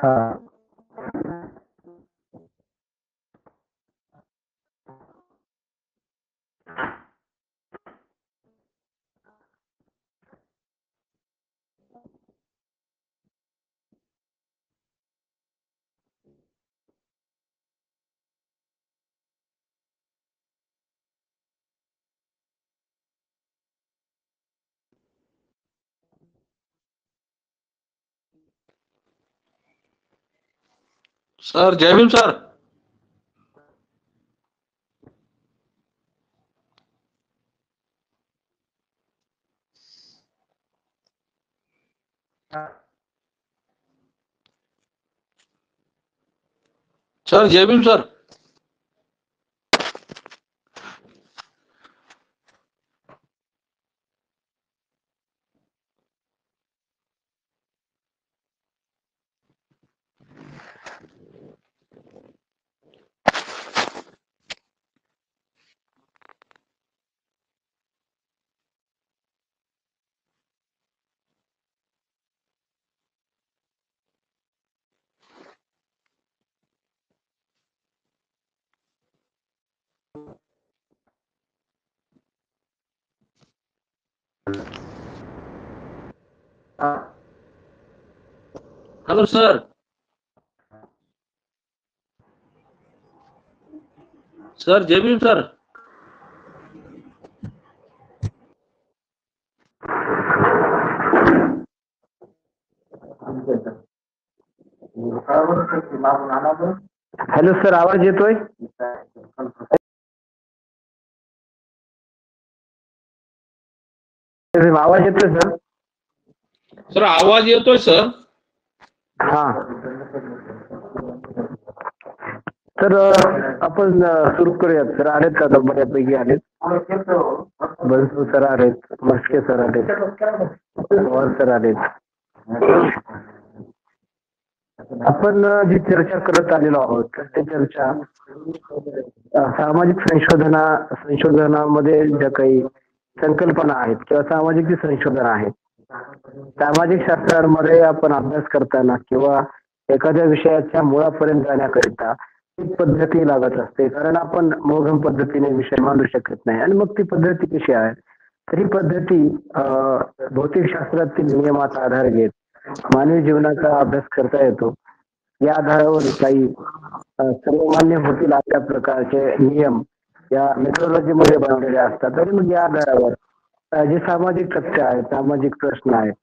हा. सर जय Bhim sir. Sir जय Bhim sir. Hello sir. Sir जय भीम सर. हॅलो सर, आवाज येतोय? आवाज येतोय सर? सर आवाज येतोय सर. हा. तर आपण सुरू करूयात. सर आलेत का? बऱ्यापैकी आलेत. बनसू सर आलेत, मस्के सर आलेत, पवार सर आलेत. आपण जी चर्चा करत आलेलो आहोत ते चर्चा सामाजिक संशोधनामध्ये ज्या काही संकल्पना आहेत किंवा सामाजिक जी संशोधन आहेत, सामाजिक शास्त्रांमध्ये आपण अभ्यास करताना किंवा एखाद्या विषयाच्या मुळापर्यंत जाण्याकरिता ही पद्धती लागत असते. कारण आपण मोघम पद्धतीने विषय मांडू शकत नाही. आणि मग ती पद्धती कशी आहे? तर ही पद्धती भौतिकशास्त्रातील नियमाचा आधार घेत मानवी जीवनाचा अभ्यास करता येतो. या आधारावर काही सर्वमान्य होतील अशा प्रकारचे नियम या मेथोडॉलॉजी मध्ये बनवलेले असतात. आणि मग या आधारावर जे सामाजिक तथ्य आहेत, सामाजिक प्रश्न आहेत,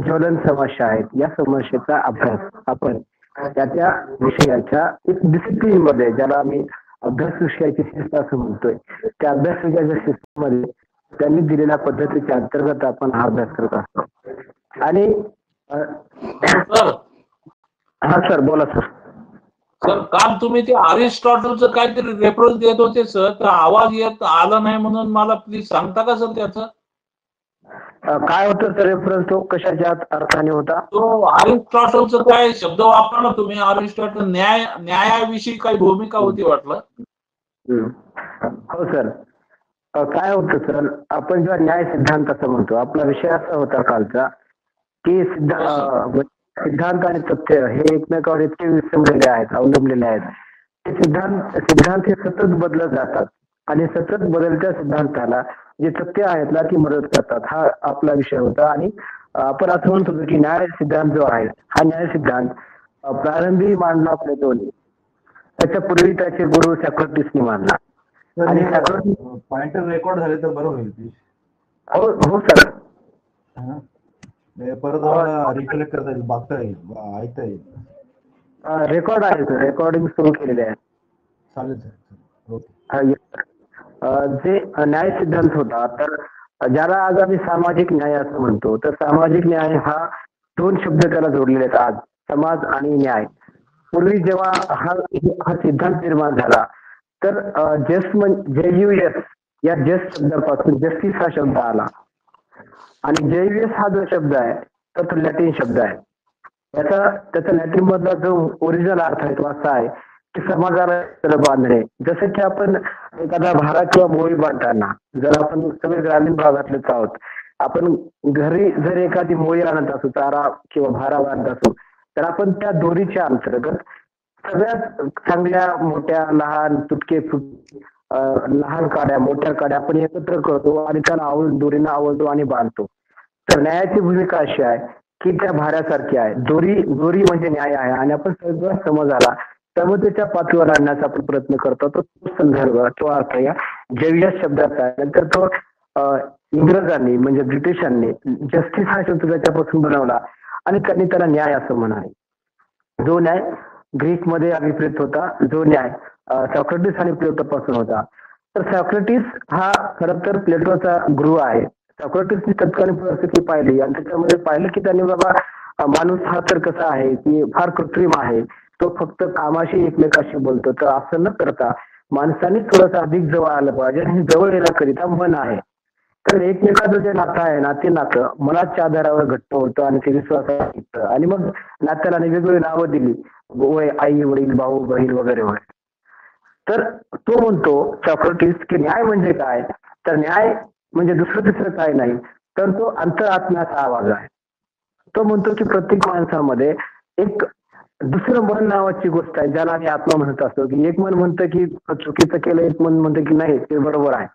ज्वलन समस्या आहेत, या समस्येचा अभ्यास आपण त्या विषयाच्या एक डिसिप्लिन मध्ये, ज्याला आम्ही अभ्यास विषयाची शिस्त असं म्हणतोय, त्या अभ्यास विषयाच्या शिस्तीमध्ये त्यांनी दिलेल्या पद्धतीच्या अंतर्गत आपण हा अभ्यास करत असतो. आणि सर. हा सर, बोला सर. सर काल तुम्ही ते अरिस्टॉटलचं काहीतरी रेफरन्स देत होते सर, तर आवाज येत आला नाही म्हणून मला प्लीज सांगता का सर त्याचं? काय होतं सर रेफरन्स? तो कशाच्या अर्थाने होता? तो अरिस्टॉटलचं काय शब्द वापरला तुम्ही? अरिस्टॉटल न्यायाविषयी काही भूमिका होती वाटलं. हो सर. काय होतं सर, आपण जेव्हा न्याय सिद्धांत असं म्हणतो, आपला विषय असा होता कालचा की सिद्धांत आणि तथ्य हे एकमेकावर इतके विसरलेले आहेत, अवलंबलेले आहेत. ते सिद्धांत हे सतत बदलत जातात आणि सतत बदलत्या सिद्धांताला जे तथ्य आहेत ना ती मदत करतात. हा आपला विषय होता. आणि आपण असं म्हणत होतो की न्याय सिद्धांत जो आहे, हा न्याय सिद्धांत प्रारंभी मांडला प्लेटोने, त्याच्या पूर्वी त्याचे गुरु सॉक्रेटिसने मांडला. आणि पॉइंटर रेकॉर्ड झाले तर बरं होईल प्लीज. हो सर. परत आम्हाला रिकलेक्ट करता येईल, बघता येईल, ऐकता येईल. रेकॉर्ड आहे सर, रेकॉर्डिंग सुरू केलेले आहे. चालेल सर. ओके. जे न्याय सिद्धांत होता, तर ज्याला आज आम्ही सामाजिक न्याय असं म्हणतो, तर सामाजिक न्याय हा दोन शब्द त्याला जोडलेले आहेत आज, समाज आणि न्याय. पूर्वी जेव्हा हा सिद्धांत निर्माण झाला तर JUS या जस्ट शब्दापासून जस्टिस हा शब्द आला. आणि JUS हा जो शब्द आहे तो लॅटिन शब्द आहे. त्याचा लॅटिन मधला जो ओरिजिनल अर्थ आहे तो असा आहे की समाजाला बांधणे. जसं की आपण एखादा भारा किंवा मोळी बांधताना, जर आपण सगळे ग्रामीण भागातलेच आहोत, आपण घरी जर एखादी मोळी आणत असू, चारा किंवा भारा बांधत असू, तर आपण त्या दोरीच्या अंतर्गत सगळ्यात चांगल्या मोठ्या लहान तुटके लहान काड्या मोठ्या काड्या आपण एकत्र करतो आणि त्याला दोरीनं आवडतो आणि बांधतो. तर न्यायाची भूमिका अशी आहे की त्या भाऱ्यासारखी आहे. दोरी म्हणजे न्याय आहे आणि आपण सगळं समजाला समतेच्या पातळीवर आणण्याचा आपण प्रयत्न करतो. तो संदर्भ तो अर्थ या जवियस शब्दाचा आहे. नंतर तो इंग्रजांनी म्हणजे ब्रिटिशांनी जस्टिस हा शब्द त्याच्यापासून बनवला आणि त्यांनी त्याला न्याय असं म्हणाले. जो न्याय ग्रीक मध्ये अभिप्रेत होता, जो न्याय सॉक्रेटिस आणि प्लेटो पासून होता. तर सॉक्रेटिस हा खरं तर प्लेटोचा गुरु आहे. सॉक्रेटिसनी तत्कालीन परिस्थिती पाहिली आणि त्याच्यामध्ये पाहिलं की त्यांनी बाबा माणूस हा तर कसा आहे की फार कृत्रिम आहे, तो फक्त कामाशी एकमेकाशी बोलतो. तर असं न करता माणसाने थोडंसं अधिक जवळ आलं पाहिजे आणि जवळ येण्याकरिता मन आहे. तर एकमेकाचं जे नातं आहे ना ते नातं मनाच्या आधारावर घट्ट होतं आणि ते विश्वासावर टिकतं. आणि मग नात्याला वेगवेगळी नावं दिली, वय आई वडील भाऊ बहीण वगैरे वगैरे. तर तो म्हणतो सॉक्रेटिस की न्याय म्हणजे काय, तर न्याय म्हणजे दुसरं तिसरं काय नाही तर तो अंतरात्म्याचा आवाज आहे. तो म्हणतो की प्रत्येक माणसामध्ये एक दुसरं मन नावाची गोष्ट आहे ज्याला आम्ही आत्मा म्हणत असतो. की एक मन म्हणतं की चुकीचं केलं, एक मन म्हणतं की नाही ते बरोबर आहे.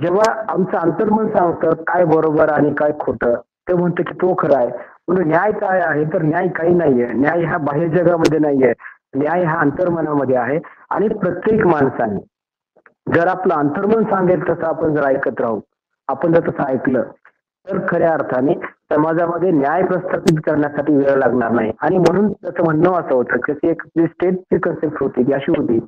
जेव्हा आमचं अंतर्मन सांगतं काय बरोबर आणि काय खोटं, ते म्हणतं की तो खरं आहे. म्हणून न्याय काय आहे तर न्याय काही नाहीये. न्याय हा बाह्य जगामध्ये नाहीये, न्याय हा अंतर्मनामध्ये आहे. आणि प्रत्येक माणसाने जर आपलं अंतर्मन सांगेल तसं आपण जर ऐकत राहू, आपण जर तसं ऐकलं तर खऱ्या अर्थाने समाजामध्ये न्याय प्रस्थापित करण्यासाठी वेळ लागणार नाही. आणि म्हणून त्याचं म्हणणं असं होतं की एक स्टेटची कन्सेप्ट होती की अशी होती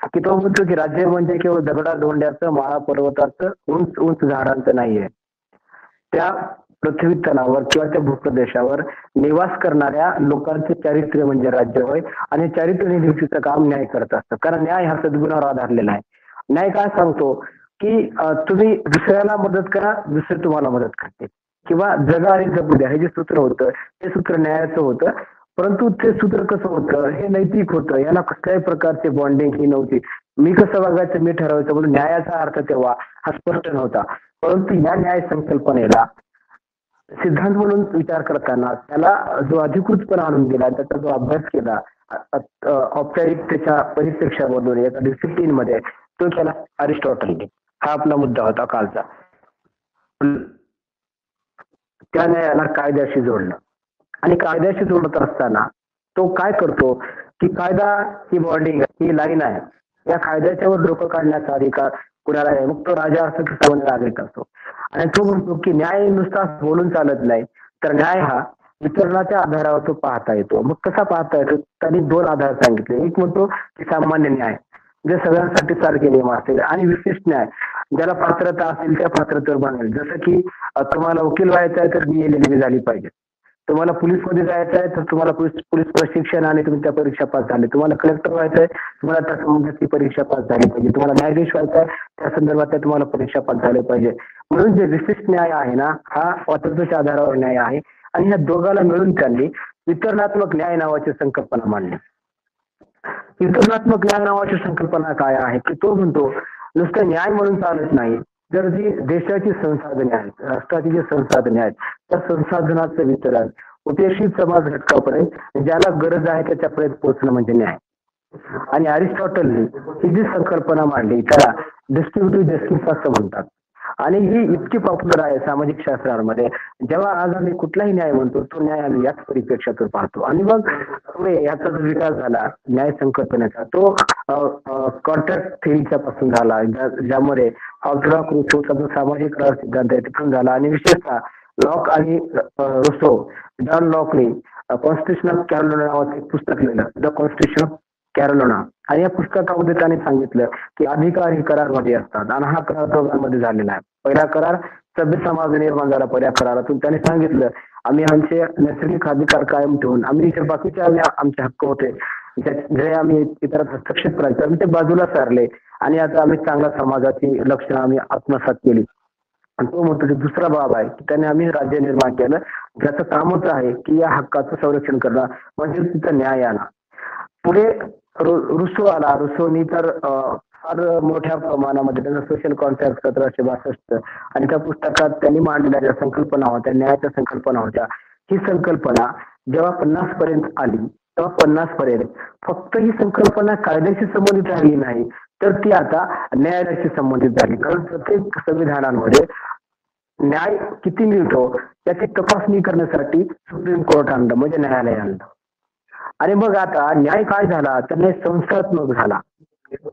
की तो म्हणतो की राज्य म्हणजे केवळ दगडा धोंड्याचं माळा पर्वताचं उंच उंच झाडांचं नाहीये. त्या पृथ्वी तलावर किंवा त्या भूप्रदेशावर निवास करणाऱ्या लोकांचे चारित्र्य म्हणजे राज्य होय. आणि चारित्र्य निर्मितीचं काम न्याय करत असतं. कारण न्याय हा सद्गुणावर आधारलेला आहे. न्याय काय सांगतो की तुम्ही दुसऱ्याला मदत करा, दुसरे तुम्हाला मदत करते, किंवा जगा आणि जगू द्या हे जे सूत्र होतं ते सूत्र न्यायाचं होतं. परंतु ते सूत्र कसं होतं, हे नैतिक होतं. याला कसल्याही प्रकारचे बॉन्डिंग ही नव्हती. मी कसं वागायचं मी ठरवायचं म्हणून न्यायाचा अर्थ तेव्हा हा स्पष्ट नव्हता. परंतु या न्याय संकल्पनेला सिद्धांत म्हणून विचार करताना त्याला जो अधिकृतपणा आणून दिला, त्याचा जो अभ्यास केला औपचारिकतेच्या परिप्रेक्षामधून एका डिसिप्लिन मध्ये, तो केला अरिस्टॉटलने. हा आपला मुद्दा होता कालचा. त्या न्यायाला कायद्याशी जोडलं आणि कायद्याशी जोडत असताना तो काय करतो की कायदा ही बॉन्डिंग ही लाईन आहे, या कायद्याच्यावर डोकं काढण्याचा अधिकार कुणाला आहे. मग तो राजा असो की सामान्य नागरिक असो. आणि तो म्हणतो की न्याय नुसता बोलून चालत नाही, तर न्याय हा वितरणाच्या आधारावर तो पाहता येतो. मग कसा पाहता येतो, त्यांनी दोन आधार सांगितले. एक म्हणतो की सामान्य न्याय जे सगळ्यांसाठी सारखे नियम असतील, आणि विशिष्ट न्याय ज्याला पात्रता असेल त्या पात्रतेवर बनेल. जसं की तुम्हाला वकील व्हायचं आहे तर BA झाली पाहिजे, तुम्हाला पोलीस मध्ये जायचं आहे तर तुम्हाला पोलीस प्रशिक्षण आणि तुम्ही त्या परीक्षा पास झाले, तुम्हाला कलेक्टर व्हायचं आहे तुम्हाला त्या संबंधाची परीक्षा पास झाली पाहिजे, तुम्हाला न्यायाधीश व्हायचं आहे त्या संदर्भात तुम्हाला परीक्षा पास झाले पाहिजे. म्हणून जे विशिष्ट न्याय आहे ना हा पात्रतेच्या आधारावर न्याय आहे. आणि या दोघाला मिळून त्यांनी वितरणात्मक न्याय नावाची संकल्पना मांडली. वितरणात्मक न्याय नावाची संकल्पना काय आहे की तो म्हणतो नुसतं न्याय म्हणून चालत नाही, जर जी देशाची संसाधने आहेत, राष्ट्राची जी संसाधने आहेत त्या संसाधनाचं वितरण उपेक्षित समाज घटकापर्यंत ज्याला गरज आहे त्याच्यापर्यंत पोहोचणं म्हणजे न्याय. आणि अरिस्टॉटलने ही जी संकल्पना मांडली त्याला डिस्ट्रीब्युटिव्ह जस्टिस असं म्हणतात. आणि ही इतकी पॉप्युलर आहे सामाजिक शास्त्रामध्ये. जेव्हा आज आम्ही कुठलाही न्याय म्हणतो तो न्याय आम्ही याच परिप्रेक्षातून पाहतो. आणि मग पुढे याचा जो विकास झाला न्याय संकल्पनेचा तो कॉन्ट्रॅक्ट थेअरीच्या पासून झाला, ज्यामध्ये ऑर्थोडॉक्स रुसोचा जो सामाजिक करार सिद्धांत आहे तिथून झाला. आणि विशेषतः लॉक आणि रुसो, जॉन लॉकने कॉन्स्टिट्यूशन ऑफ कॅरोलिना नावाचं एक पुस्तक लिहिलं, द कॉन्स्टिट्यूशन ऑफ कॅरोलिना. आणि या पुस्तकामध्ये त्याने सांगितलं की अधिकार हे करारमध्ये असतात आणि हा करार दोघांमध्ये झालेला आहे. पहिला करार सभ्य समाज निर्माण झाला. पहिल्या करारातून त्याने सांगितलं आम्ही आमचे नैसर्गिक अधिकार कायम ठेवून आम्ही जे बाकीचे आमचे हक्क होते जे आम्ही इतरात हस्तक्षेप करायचे आम्ही ते बाजूला सारले आणि आता आम्ही चांगल्या समाजाची लक्षणं आम्ही आत्मसात केली. आणि तो म्हणतो की दुसरा बाब आहे की त्याने आम्ही राज्य निर्माण केलं ज्याचं कामच आहे की या हक्काचं संरक्षण करणं, म्हणजे तिथं न्याय आला. पुढे रुसो आला. रुसोनी तर फार मोठ्या प्रमाणामध्ये त्यांचा सोशल कॉन्ट्रॅक्ट 1762 आणि त्या पुस्तकात त्यांनी मांडलेल्या ज्या संकल्पना होत्या न्यायाच्या संकल्पना होत्या, ही संकल्पना जेव्हा 50 पर्यंत आली तेव्हा 50 पर्यंत फक्त ही संकल्पना कायद्याशी संबंधित राहिली नाही, तर ती आता न्यायालयाशी संबंधित झाली. कारण प्रत्येक संविधानामध्ये न्याय किती मिळतो त्याची तपासणी करण्यासाठी सुप्रीम कोर्ट आणलं, म्हणजे न्यायालय आणलं. आणि मग आता न्याय काय झाला तर न्याय संस्थात्मक झाला.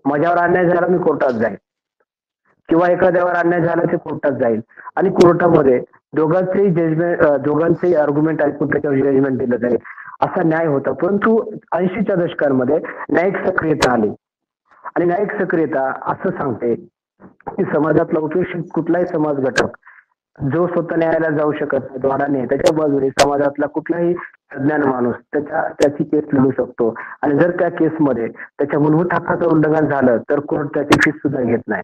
माझ्यावर अन्याय झाला मी कोर्टात जाईल, किंवा एखाद्यावर अन्याय झाला ते कोर्टात जाईल आणि कोर्टामध्ये दोघांचेही जजमेंट, दोघांचेही आर्ग्युमेंट ऐकून त्याच्यावर जजमेंट दिलं जाईल, असा न्याय होता. परंतु 80च्या दशकांमध्ये न्यायिक सक्रियता आली आणि न्यायिक सक्रियता असं सांगते की समाजातला उपेक्षित कुठलाही समाज घटक जो स्वतः न्यायालयात जाऊ शकत नाही, द्वारा नाही, त्याच्या बाजूने समाजातला कुठलाही अज्ञान माणूस त्याची केस लढू शकतो. आणि जर त्या केसमध्ये त्याच्या मूलभूत हक्काचं उल्लंघन झालं तर कोर्ट त्याची फीस सुद्धा घेत नाही.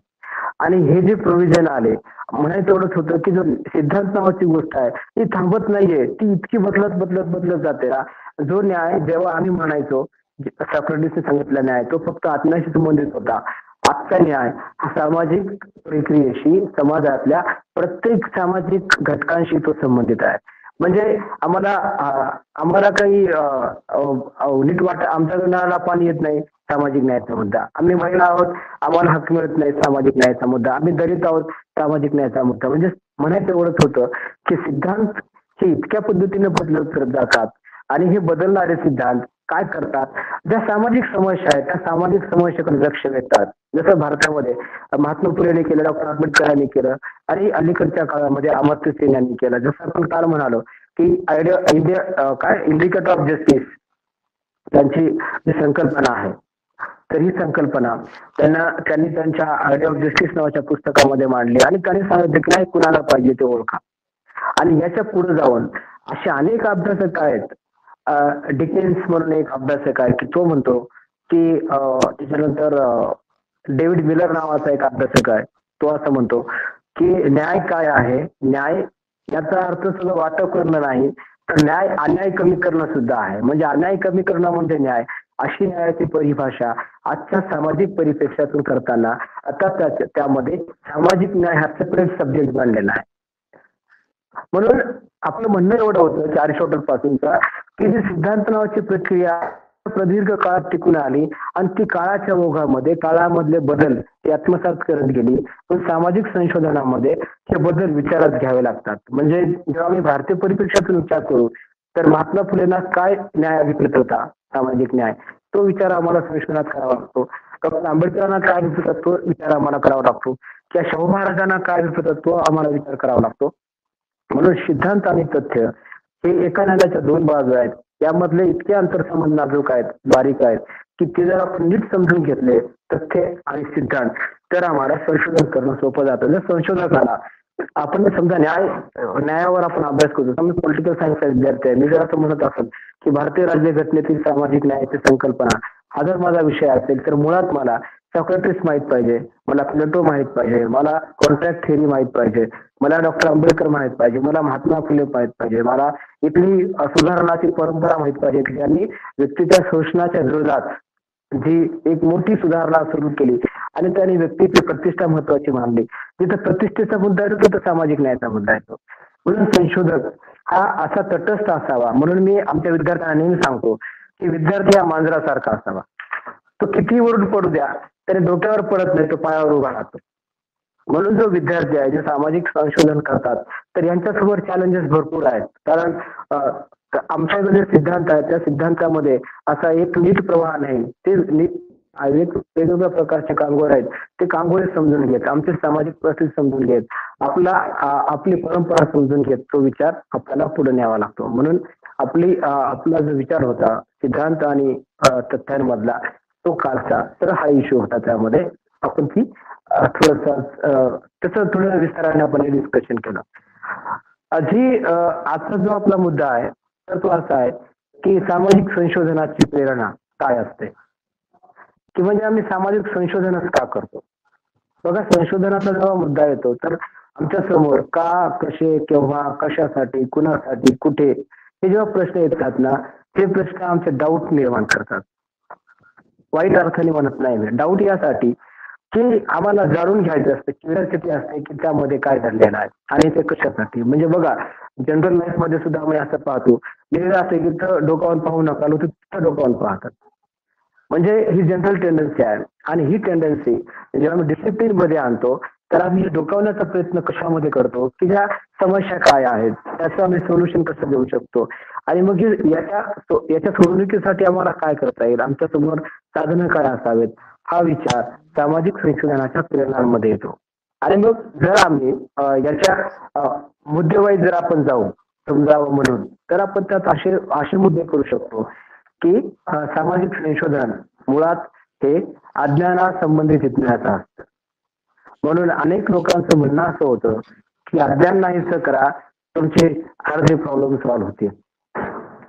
आणि हे जे प्रोव्हिजन आले, म्हणायचं एवढंच होतं की जो सिद्धांत नावाची गोष्ट आहे ती थांबत नाहीये, ती इतकी बदलत जाते ना. जो न्याय जेव्हा आम्ही म्हणायचो सॉक्रेटिसने सांगितला न्याय तो फक्त आत्म्याशी संबंधित होता, आजचा न्याय हा सामाजिक प्रक्रियेशी, समाजातल्या प्रत्येक सामाजिक घटकांशी तो संबंधित आहे. म्हणजे आम्हाला काही नीट वाटत, आमच्या नळाला पाणी येत नाही सामाजिक न्यायाचा मुद्दा, आम्ही महिला आहोत आम्हाला हक्क मिळत नाही सामाजिक न्यायाचा मुद्दा, आम्ही दलित आहोत सामाजिक न्यायाचा मुद्दा. म्हणजे म्हणायचं एवढंच होतं की सिद्धांत हे इतक्या पद्धतीने बदलत करत जातात आणि हे बदलणारे सिद्धांत काय करतात, ज्या सामाजिक समस्या आहेत त्या सामाजिक समस्येकडे लक्ष देतात. जसं भारतामध्ये महात्मा फुलेने केलं, डॉक्टर आंबेडकरांनी केलं आणि अलीकडच्या काळामध्ये अमर्त्य सेन यांनी केलं. जसं आपण काल म्हणालो की इंडिकेटर ऑफ जस्टिस त्यांची जी संकल्पना आहे, तर ही संकल्पना त्यांनी त्यांच्या आयडिया ऑफ जस्टिस नावाच्या पुस्तकामध्ये मांडली आणि त्यांनी सांगितलं की नाही कुणाला पाहिजे ते ओळखा. आणि याच्या पुढे जाऊन असे अनेक अभ्यासक आहेत, डिकेन्स म्हणून एक अभ्यासक आहे की तो म्हणतो की त्याच्यानंतर डेव्हिड मिलर नावाचा एक अभ्यासक आहे, तो असं म्हणतो की न्याय काय आहे, न्याय याचा अर्थ सगळं वाटप करणं नाही तर न्याय अन्याय कमी करणं सुद्धा आहे. म्हणजे अन्याय कमी करणं म्हणजे न्याय, अशी न्यायाची परिभाषा आजच्या सामाजिक परिप्रेक्षातून करताना आता त्यामध्ये सामाजिक न्याय हा सेपरेट सब्जेक्ट बनलेला आहे. म्हणून आपलं म्हणणं एवढं होतं की अरिस्टॉटल पासूनचा की जी सिद्धांत नावाची प्रक्रिया प्रदीर्घ काळात टिकून आली आणि ती काळाच्या ओघामध्ये काळामधले बदल ती आत्मसात करत गेली. पण सामाजिक संशोधनामध्ये हे बदल विचारात घ्यावे लागतात. म्हणजे जेव्हा आम्ही भारतीय परिप्रेक्षातून विचार करू तर महात्मा फुलेंना काय न्याय अभिप्रेत होता, सामाजिक न्याय, तो विचार आम्हाला संशोधनात करावा लागतो. डॉक्टर आंबेडकरांना काय अभिप्रेत होता तो विचार आम्हाला करावा लागतो, किंवा शाहू महाराजांना काय अभिप्रेत होता तो आम्हाला विचार करावा लागतो. म्हणून सिद्धांत आणि तथ्य हे एका नाण्याच्या दोन बाजू आहेत. यामधले इतके अंतरसंबंध नाजूक आहेत, बारीक आहेत की ते जर आपण नीट समजून घेतले तथ्य आणि सिद्धांत तर आम्हाला संशोधन करणं सोपं जातं. जर संशोधकाला आपण समजा न्यायावर आपण अभ्यास करतो, समजा पॉलिटिकल सायन्सचा विद्यार्थी आहे, मी जर असं म्हणत असेल की भारतीय राज्यघटनेतील सामाजिक न्यायाची संकल्पना हा जर माझा विषय असेल तर मुळात मला सॉक्रेटिस माहित पाहिजे, मला प्लेटो माहित पाहिजे, मला कॉन्ट्रॅक्ट थेअरी माहित पाहिजे, मला डॉक्टर आंबेडकर माहित पाहिजे, मला महात्मा फुले माहित पाहिजे, मला इथली सुधारणाची परंपरा माहित पाहिजे की ज्यांनी व्यक्तीच्या शोषणाच्या विरोधात जी एक मोठी सुधारणा सुरू केली आणि त्यांनी व्यक्तीची प्रतिष्ठा महत्वाची मानली. जिथं प्रतिष्ठेचा मुद्दा येतो तिथं सामाजिक न्यायाचा मुद्दा येतो. म्हणून संशोधक हा असा तटस्थ असावा. म्हणून मी आमच्या विद्यार्थ्यांना नेहमी सांगतो की विद्यार्थी हा मांजरासारखा असावा, तो किती वरून पडू द्या तरी डोक्यावर पडत नाही, तो पायावर उभा राहतो. म्हणून जो विद्यार्थी आहे जे सामाजिक संशोधन करतात तर यांच्यासमोर चॅलेंजेस भरपूर आहेत. कारण आमच्याकडे सिद्धांत आहे, त्या सिद्धांतामध्ये असा एक नीट प्रवाह नाही, ते वेगवेगळ्या प्रकारचे कांगोर आहेत, ते कांगोरे समजून घेत, आमचे सामाजिक परिस्थिती समजून घेत, आपली परंपरा समजून घेत, तो विचार आपल्याला पुढे न्यावा लागतो. म्हणून आपला जो विचार होता सिद्धांत आणि तथ्यांमधला तो कालचा, तर हा इश्यू होता. त्यामध्ये आपण ती त्याचं थोडं विस्ताराने आपण डिस्कशन केलं. आजचा जो आपला मुद्दा आहे तर तो असा आहे की सामाजिक संशोधनाची प्रेरणा काय असते, की म्हणजे आम्ही सामाजिक संशोधनच का करतो. बघा, संशोधनाचा जेव्हा मुद्दा येतो तर आमच्या समोर का, कसे, केव्हा, कशासाठी, कुणासाठी, कुठे हे जेव्हा प्रश्न येतात ना, ते प्रश्न आमचे डाऊट निर्माण करतात. वाईट अर्थाने म्हणत नाही मी, डाऊट यासाठी की आम्हाला जाणून घ्यायचं असतं, क्युरिओसिटी असते की त्यामध्ये काय घडलेलं आहे आणि ते कशासाठी. म्हणजे बघा, जनरल लाईफ मध्ये सुद्धा आम्ही असं पाहतो, लिहिलं असं की तर डोकावून पाहू नका, लोक तिथं डोकावून पाहतात. म्हणजे ही जनरल टेंडन्सी आहे. आणि ही टेंडन्सी जेव्हा आम्ही डिसिप्लिन मध्ये आणतो, तर आम्ही डोकावण्याचा प्रयत्न कशामध्ये करतो की ज्या समस्या काय आहेत त्याचं आम्ही सोल्युशन कसं देऊ शकतो. आणि मग याच्या सोडवणुकीसाठी आम्हाला काय करता येईल, आमच्या समोर साधनं काय असावेत, हा विचार सामाजिक संशोधनाच्या प्रेरणांमध्ये येतो. आणि मग जर आम्ही मुद्देवाईज जर आपण जाऊ समजावं म्हणून, तर आपण त्यात असे मुद्दे करू शकतो की सामाजिक संशोधन मुळात हे अज्ञानासंबंधित जिज्ञासा असतं. म्हणून अनेक लोकांचं म्हणणं असं होतं की अज्ञान नाहीसं करा, तुमचे अर्धे प्रॉब्लेम सॉल्व्ह होतील.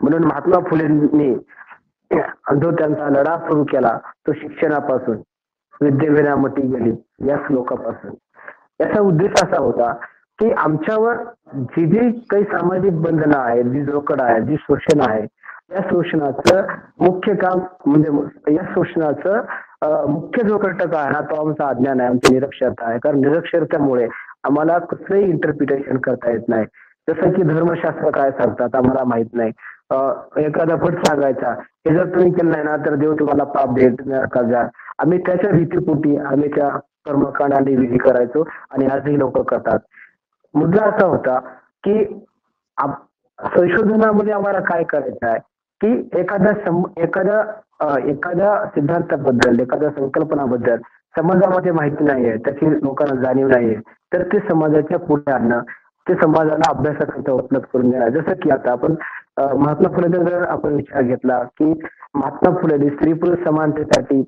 म्हणून महात्मा फुलेंनी जो त्यांचा लढा सुरू केला तो शिक्षणापासून, विद्येविना मती गेली या श्लोकापासून. याचा उद्देश असा होता की आमच्यावर जी काही सामाजिक बंधनं आहेत, जी जोखड आहे, जी शोषण आहे, या शोषणाचं मुख्य काम म्हणजे या शोषणाचं मुख्य जो घटक आहे ना तो आमचा अज्ञान आहे, आमची निरक्षरता आहे. कारण निरक्षरतेमुळे आम्हाला कसलंही इंटरप्रिटेशन करता येत नाही. जसं की धर्मशास्त्र काय सांगतात आम्हाला माहित नाही. एखादा पट सांगायचा, हे जर तुम्ही केलं नाही ना तर देव तुम्हाला पाप देईल, तुम्ही नरकात जा. आम्ही त्याच्या भीतीपोटी आम्ही त्या कर्मकांडाने विधी करायचो आणि आजही लोक करतात. मुद्दा असा होता की संशोधनामध्ये आम्हाला काय करायचं आहे की एखाद्या सिद्धांताबद्दल, एखाद्या संकल्पनाबद्दल समाजामध्ये माहिती नाहीये, त्याची लोकांना जाणीव नाहीये, तर ते समाजाच्या पुढे आणणं, ते समाजाला अभ्यासाकरिता उपलब्ध करून देणार. जसं की आता आपण महात्मा फुलेंचा जर आपण विचार घेतला की महात्मा फुलेंनी स्त्री पुरुष समानतेसाठी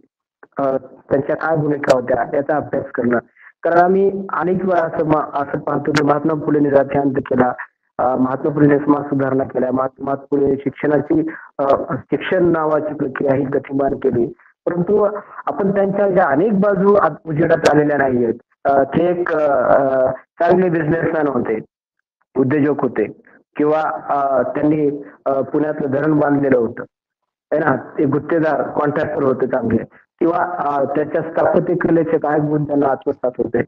त्यांच्या काय भूमिका होत्या याचा अभ्यास करणं. कारण आम्ही अनेक वेळा असं पाहतो की महात्मा फुलेंनी जातीअंत केला, महात्मा फुलेंनी समाज सुधारणा केल्या, महात्मा फुले शिक्षण नावाची प्रक्रिया ही गतिमान केली. परंतु आपण त्यांच्या ज्या अनेक बाजू उजेडात आलेल्या नाहीयेत. ते एक चांगले बिझनेसमॅन होते, उद्योजक होते, किंवा त्यांनी पुण्यातलं धरण बांधलेलं होतं है ना, ते गुत्तेदार कॉन्ट्रॅक्टर होते चांगले, किंवा त्याच्या स्थापत्य कलेचे काय गुण त्यांना आत्मसात होते,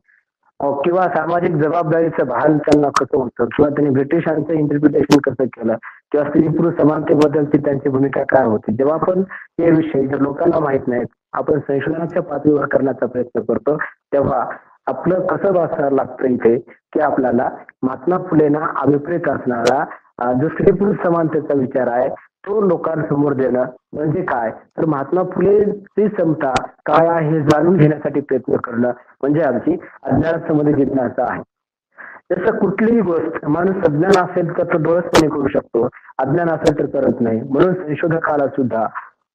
किंवा सामाजिक जबाबदारीचं भान त्यांना कसं होतं, किंवा त्यांनी ब्रिटिशांचं इंटरप्रिटेशन कसं केलं, किंवा स्त्री पुरुष समानतेबद्दलची त्यांची भूमिका काय होती. जेव्हा आपण हे विषय जर लोकांना माहित नाहीत, आपण संशोधनाच्या पातळीवर करण्याचा प्रयत्न करतो, तेव्हा आपलं कसं वाचायला लागतं इथे की आपल्याला महात्मा फुलेंना अभिप्रेत असणारा जो स्त्री पुरुष समानतेचा विचार आहे तो लोकांसमोर देणं म्हणजे काय, तर महात्मा फुलेंची समता काय आहे हे जाणून घेण्यासाठी प्रयत्न करणं म्हणजे आमची अज्ञानासंबंधी जिज्ञासा आहे. जसं कुठलीही गोष्ट माणूस अज्ञान असेल तर तो डोळसपणे करू शकतो, अज्ञान असेल तर करत नाही. म्हणून संशोधकाला सुद्धा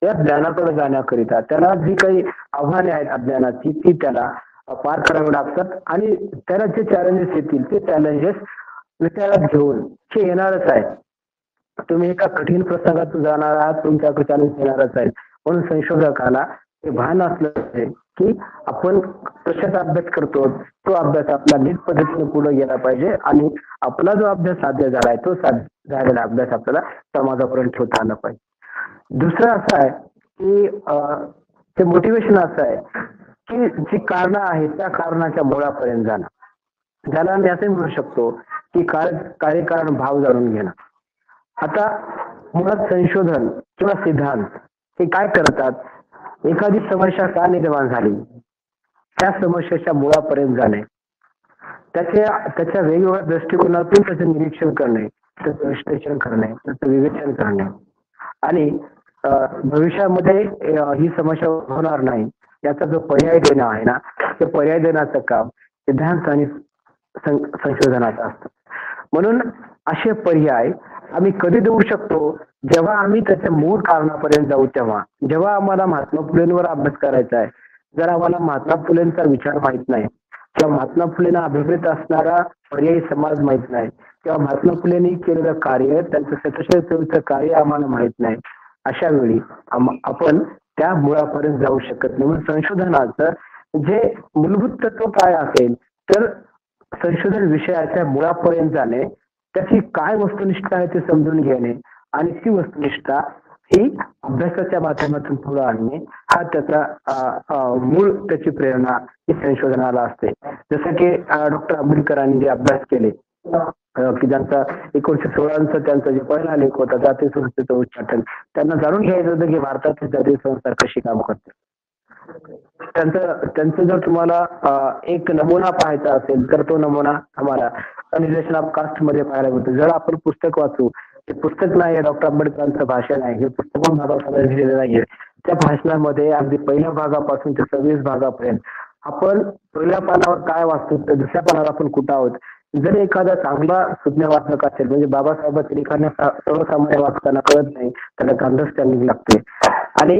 या ज्ञानाकडे जाण्याकरिता त्याला जी काही आव्हाने आहेत अज्ञानाची ती त्याला पार करावे लागतात. आणि त्याला जे चॅलेंजेस येतील ते चॅलेंजेस विचारात घेऊन हे येणारच आहे. तुम्ही एका कठीण प्रसंगातून जाणार आहात, तुमच्याकडे चॅलेंज येणारच आहे. म्हणून संशोधकाला हे भान असलं पाहिजे की आपण कशाचा अभ्यास करतो, तो अभ्यास आपला नीट पद्धतीने पुढे गेला पाहिजे आणि आपला जो अभ्यास साध्य झालाय तो साध्य झालेला अभ्यास आपल्याला समाजापर्यंत ठेवता आला पाहिजे. दुसरं असं आहे की ते मोटिवेशन असं आहे की जी कारणं आहेत त्या कारणाच्या मुळापर्यंत जाणं, ज्याला आम्ही असं म्हणू शकतो की कार्यकारण भाव जाणून घेणं. आता मुळात संशोधन किंवा सिद्धांत हे काय करतात, एखादी समस्या का निर्माण झाली त्या समस्येच्या मुळापर्यंत जाणे, त्याच्या वेगवेगळ्या दृष्टिकोनातून त्याचं निरीक्षण करणे, त्याचं विश्लेषण करणे, त्याचं विवेचन करणे आणि भविष्यामध्ये ही समस्या होणार नाही याचा जो पर्याय देणं आहे ना, ते पर्याय देण्याचं काम सिद्धांत आणि संशोधनाचं असतं. म्हणून असे पर्याय आम्ही कधी देऊ शकतो, जेव्हा आम्ही त्याच्या मूळ कारणापर्यंत जाऊ तेव्हा. जेव्हा आम्हाला महात्मा फुलेंवर अभ्यास करायचा आहे, जर आम्हाला महात्मा फुलेंचा विचार माहित नाही किंवा महात्मा फुलेंना अभिप्रेत असणारा पर्यायी समाज माहित नाही किंवा महात्मा फुलेंनी केलेलं कार्य, त्यांचं सत्यशोधचं कार्य आम्हाला माहित नाही, अशा वेळी आपण त्या मुळापर्यंत जाऊ शकत नाही. म्हणून संशोधनाचं जे मूलभूत तत्व काय असेल तर संशोधन विषयाच्या मुळापर्यंत जाणे, त्याची काय वस्तुनिष्ठा आहे ते समजून घेणे आणि ती वस्तुनिष्ठा ही अभ्यासाच्या माध्यमातून पुढे आणणे हा त्याचा मूळ त्याची प्रेरणा ही संशोधनाला असते. जसं की डॉक्टर आंबेडकरांनी जे अभ्यास केले की ज्यांचा 1916 त्यांचा जे पहिला लेख होता जातीय संस्थेचं उच्चाटन, त्यांना जाणून घ्यायचं होतं की भारतातील जातीय संस्था कशी काम करते. त्यांचं जर तुम्हाला एक नमुना पाहायचा असेल तर तो नमुना आम्हाला रिलेशन ऑफ कास्ट मध्ये पाहायला मिळतो. जर आपण पुस्तक वाचू, हे पुस्तक नाही डॉक्टर आंबेडकरांचं भाषण आहे, हे पुस्तक पण बाबासाहेबांनी लिहिलेलं नाहीये. त्या भाषणामध्ये अगदी पहिल्या भागापासून ते 26 भागापर्यंत आपण पहिल्या पानावर काय वाचतो तर दुसऱ्या पानावर आपण कुठं आहोत. जर एखादा चांगला सुज्ञ वाचक असेल म्हणजे बाबासाहेबांच्या लिखाण सर्वसामान्य वाचताना कळत नाही, त्याला अंडरस्टँडिंग लागते. आणि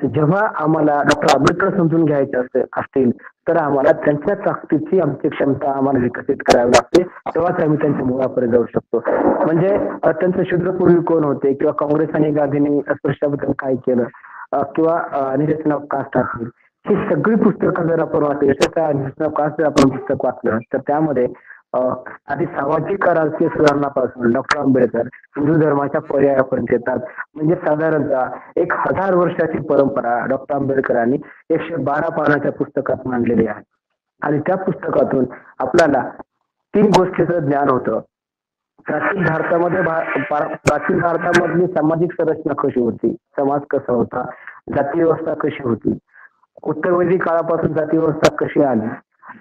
जेव्हा आम्हाला डॉक्टर आंबेडकर समजून घ्यायचे असतील तर आम्हाला त्यांच्या ताकदीची आमची क्षमता आम्हाला विकसित करावी लागते, तेव्हाच आम्ही त्यांच्या मुळापर्यंत जाऊ शकतो. म्हणजे त्यांचे शूद्रपूर्वी कोण होते किंवा काँग्रेस आणि गांधींनी अस्पृश्याबद्दल काय केलं किंवा रिलेशन ऑफ कास्ट असेल, ही सगळी पुस्तकं जर आपण वाचली, रिलेशन ऑफ कास्ट जर आपण पुस्तक वाचलं तर त्यामध्ये आधी सामाजिक राजकीय सुधारणापासून डॉक्टर आंबेडकर हिंदू धर्माच्या पर्यायापर्यंत येतात. म्हणजे साधारणतः 1000 वर्षाची परंपरा डॉक्टर आंबेडकरांनी 112 पानाच्या पुस्तकात मांडलेली आहे. आणि त्या पुस्तकातून आपल्याला 3 गोष्टीचं ज्ञान होतं. प्राचीन भारतामधली सामाजिक संरचना कशी होती, समाज कसा होता, जाती व्यवस्था कशी होती, उत्तरवैदिक काळापासून जाती व्यवस्था कशी आली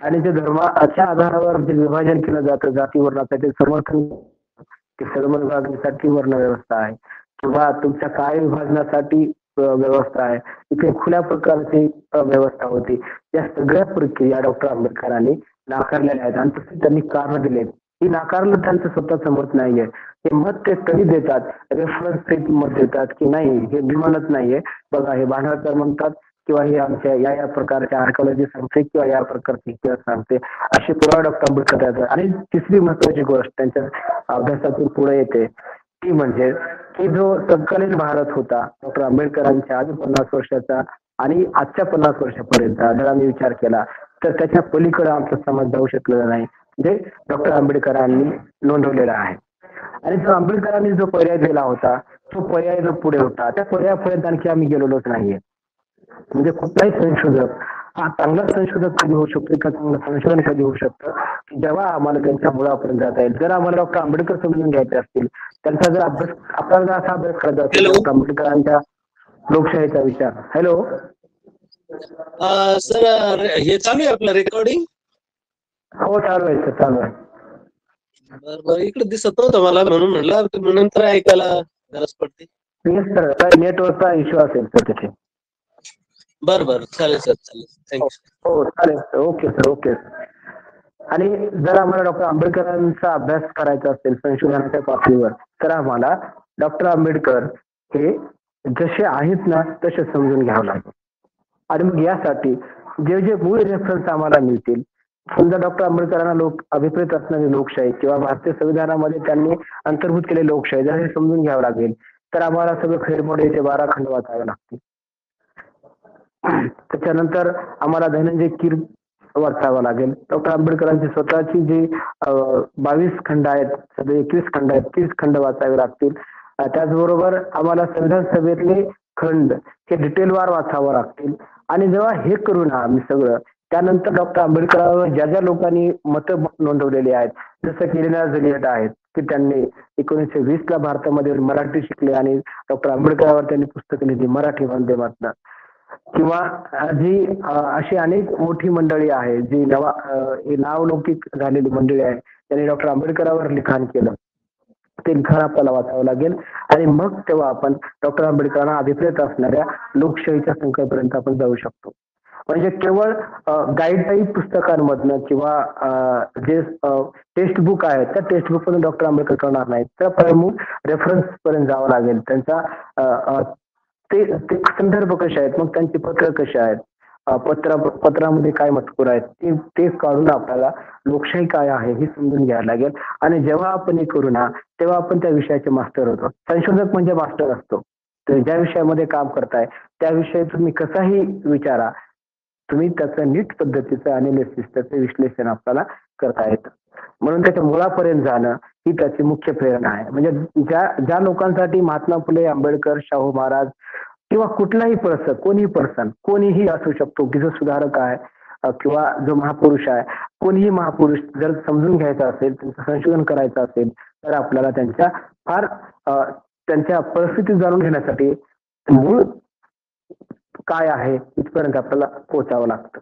आणि जे धर्माच्या आधारावर जे विभाजन केलं जातं जाती वर्णाचं ते समर्थन, ते सर्व विभागण्यासाठी वर्ण व्यवस्था आहे किंवा तुमच्या काय विभाजनासाठी व्यवस्था आहे, इथे खुल्या प्रकारची व्यवस्था होती. या सगळ्या प्रक्रिया डॉक्टर आंबेडकरांनी नाकारलेल्या आहेत आणि तसे त्यांनी कारण दिले. ही नाकारलं त्यांचं स्वतःच मत नाहीये, हे मत ते कधी देतात, रेफरन्स मत देतात की नाही हे मी म्हणत नाहीये, बघा हे भांडारकर म्हणतात किंवा हे आमच्या या प्रकारच्या आर्किओलॉजी सांगते किंवा या प्रकारचे इतिहास सांगते, अशी पुरावा डॉक्टर आंबेडकर देतात. आणि तिसरी महत्वाची गोष्ट त्यांच्या अभ्यासातून पुढे येते ती म्हणजे की जो तत्कालीन भारत होता डॉक्टर आंबेडकरांच्या आधी 50 वर्षाचा आणि आजच्या 50 वर्षापर्यंत जर आम्ही विचार केला तर त्याच्या पलीकडे आमचा समाज जाऊ शकलेला नाही, जे डॉक्टर आंबेडकरांनी नोंदवलेला आहे. आणि जो आंबेडकरांनी जो पर्याय दिला होता तो पर्याय जो पुढे होता त्या पर्यायापर्यंत आणखी आम्ही गेलेलोच नाहीये. म्हणजे कुठलाही संशोधक हा चांगला संशोधक कधी होऊ शकतो का चांगलं संशोधन कधी होऊ शकतं की जेव्हा आम्हाला त्यांच्या मुळापर्यंत जाता येईल. जर आम्हाला डॉक्टर आंबेडकर समजून घ्यायचे असतील, त्यांचा जर अभ्यास आपल्याला जर असा अभ्यास करायचा असेल डॉक्टर आंबेडकरांच्या लोकशाहीचा विचार. हॅलो सर, हे चालू आहे आपलं रेकॉर्डिंग? हो चालू आहे सर, चालू आहे. बरं, इकडे दिसत नव्हतं मला म्हणून म्हटलं नंतर ऐकायला गरज पडते. येस सर, काही नेटवर्कचा इश्यू असेल सर तिथे. बरं चालेल सर, चालेल, थँक्यू. हो चालेल सर, ओके सर, ओके. आणि जर आम्हाला डॉक्टर आंबेडकरांचा अभ्यास करायचा असेल संशोधनाच्या पातळीवर तर आम्हाला डॉक्टर आंबेडकर हे जसे आहेत ना तसे समजून घ्यावं लागेल. आणि मग यासाठी जे जे मूळ रेफरन्स आम्हाला मिळतील, समजा डॉक्टर आंबेडकरांना अभिप्रेत असणारी लोकशाही किंवा भारतीय संविधानामध्ये त्यांनी अंतर्भूत केलेली लोकशाही जर हे समजून घ्यावं लागेल तर आम्हाला सगळं खेळमोडीचे 12 खंड वाचावे लागतील. त्याच्यानंतर आम्हाला धनंजय कीर वाचावं लागेल. डॉक्टर आंबेडकरांची स्वतःची जी 22 खंड आहेत, सध्या 21 खंड आहेत, 30 खंड वाचावे लागतील. त्याचबरोबर आम्हाला संविधान सभेतले खंड हे डिटेलवार वाचावं लागतील. आणि जेव्हा हे करू ना आम्ही सगळं, त्यानंतर डॉक्टर आंबेडकरांवर ज्या ज्या लोकांनी मतं नोंदवलेली आहेत, जसं की इलिनॉय एलियट आहेत की त्यांनी 1920 ला भारतामध्ये मराठी शिकले आणि डॉक्टर आंबेडकरांवर त्यांनी पुस्तकं लिहिली मराठी माध्यमातून, किंवा जी अशी अनेक मोठी मंडळी आहे जी नावलौकिक झालेली मंडळी आहे त्यांनी डॉक्टर आंबेडकरांवर लिखाण केलं, ते लिखाण आपल्याला वाचावं लागेल. आणि मग तेव्हा आपण डॉक्टर आंबेडकरांना अभिप्रेत असणाऱ्या लोकशाहीच्या संकल्पनेपर्यंत आपण जाऊ शकतो. म्हणजे केवळ गाईड टाईप पुस्तकांमधनं किंवा जे टेक्स्ट बुक आहेत त्या टेक्स्ट बुक मधून डॉक्टर आंबेडकर करणार नाहीत, तर प्रमुख रेफरन्स पर्यंत जावं लागेल. त्यांचा ते संदर्भ कसे आहेत, मग त्यांची पत्र कशी आहेत, पत्रामध्ये काय मजकूर आहेत ते काढून आपल्याला लोकशाही काय आहे हे समजून घ्यायला लागेल. आणि जेव्हा आपण हे करू ना तेव्हा आपण त्या विषयाचे मास्टर होतो. संशोधक म्हणजे मास्टर असतो. तर ज्या विषयामध्ये काम करताय त्याविषयी तुम्ही कसाही विचारा, तुम्ही त्याचं नीट पद्धतीचं अनालिसिस, त्याचं विश्लेषण आपल्याला करता येतं. म्हणून त्याच्या मुळापर्यंत जाणं ही त्याची मुख्य प्रेरणा आहे. म्हणजे ज्या लोकांसाठी महात्मा फुले, आंबेडकर, शाहू महाराज किंवा कुठलाही पर्सन कोणीही असू शकतो की जो सुधारक आहे किंवा जो महापुरुष आहे, कोणीही महापुरुष जर समजून घ्यायचा असेल, त्यांचं संशोधन करायचं असेल तर आपल्याला त्यांच्या परिस्थिती जाणून घेण्यासाठी मूळ काय आहे इथपर्यंत आपल्याला पोहोचावं लागतं.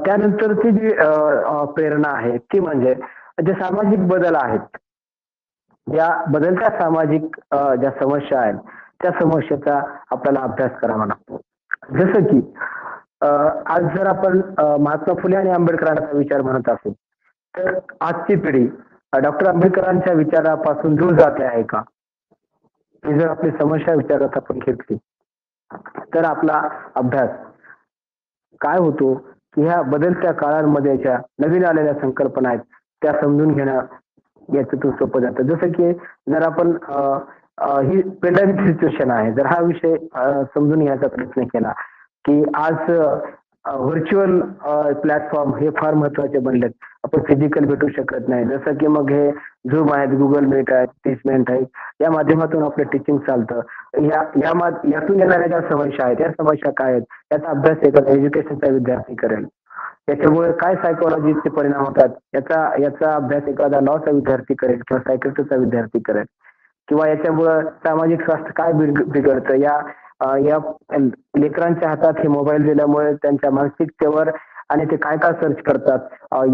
त्यानंतरची जी प्रेरणा आहे ती म्हणजे जे सामाजिक बदल आहेत, या बदलत्या सामाजिक ज्या समस्या आहेत त्या समस्येचा आपल्याला अभ्यास करावा लागतो. जसं की आज जर आपण महात्मा फुले आणि आंबेडकरांचा विचार म्हणत असेल तर आजची पिढी डॉक्टर आंबेडकरांच्या विचारापासून दूर जाते आहे का, ही जर आपली समस्या विचारात आपण घेतली तर आपला अभ्यास काय होतो की ह्या बदलत्या काळांमध्ये ज्या नवीन आलेल्या संकल्पना आहेत त्या समजून घेणं याच्यातून सोपं जातं. जसं की जर आपण ही पेंडेमिक सिच्युएशन आहे, जर हा विषय समजून घ्यायचा प्रयत्न केला की आज व्हर्च्युअल प्लॅटफॉर्म हे फार महत्वाचे बनलेत, आपण फिजिकल भेटू शकत नाही. जसं की मग हे झूम आहेत, गुगल मीट आहेत, टीचमेंट आहेत, या माध्यमातून आपलं टीचिंग चालतं. यातून येणाऱ्या ज्या समस्या आहेत त्या समस्या काय आहेत याचा अभ्यास एखादा एज्युकेशनचा विद्यार्थी करेल. त्याच्यामुळे काय सायकोलॉजीचे परिणाम होतात याचा अभ्यास एखादा लॉचा विद्यार्थी करेल किंवा सायकट्रीचा विद्यार्थी करेल. किंवा याच्यामुळे सामाजिक स्वास्थ्य काय बिघडतं, या लेकरांच्या हातात हे मोबाईल दिल्यामुळे त्यांच्या मानसिकतेवर आणि ते काय काय सर्च करतात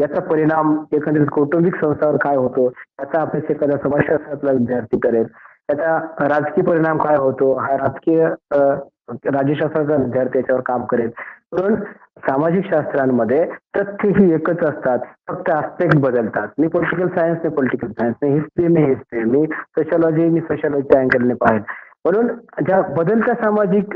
याचा परिणाम एकंदरीत कौटुंबिक संस्थावर काय होतो याचा अभ्यास एखादा समाजशास्त्रातला विद्यार्थी करेल. त्याचा राजकीय परिणाम काय होतो हा राज्यशास्त्राचा विद्यार्थी याच्यावर काम करेल. पण सामाजिक शास्त्रांमध्ये तथ्य ही एकच असतात, फक्त आस्पेक्ट बदलतात. मी पॉलिटिकल सायन्स मी हिस्ट्री, मी सोशलॉजीच्या अँगलने पाहिल. म्हणून ज्या बदलत्या सामाजिक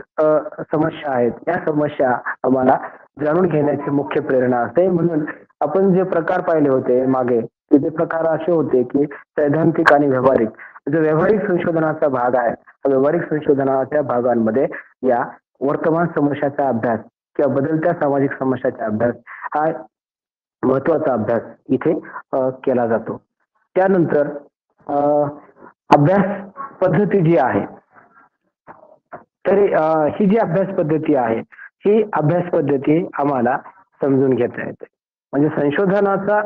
समस्या आहेत या समस्या आम्हाला जाणून घेण्याची मुख्य प्रेरणा असते. म्हणून आपण जे प्रकार पाहिले होते मागे ते प्रकार असे होते की सैद्धांतिक आणि व्यावहारिक. जो व्यावहारिक संशोधनाचा भाग आहे, व्यावहारिक संशोधनाच्या भागांमध्ये या वर्तमान समस्याचा अभ्यास किंवा बदलत्या सामाजिक समस्याचा अभ्यास हा महत्वाचा अभ्यास इथे केला जातो. त्यानंतर अभ्यास पद्धती जी आहे, तर ही जी अभ्यास पद्धती आहे ही अभ्यास पद्धती आम्हाला समजून घेता येते. म्हणजे संशोधनाचा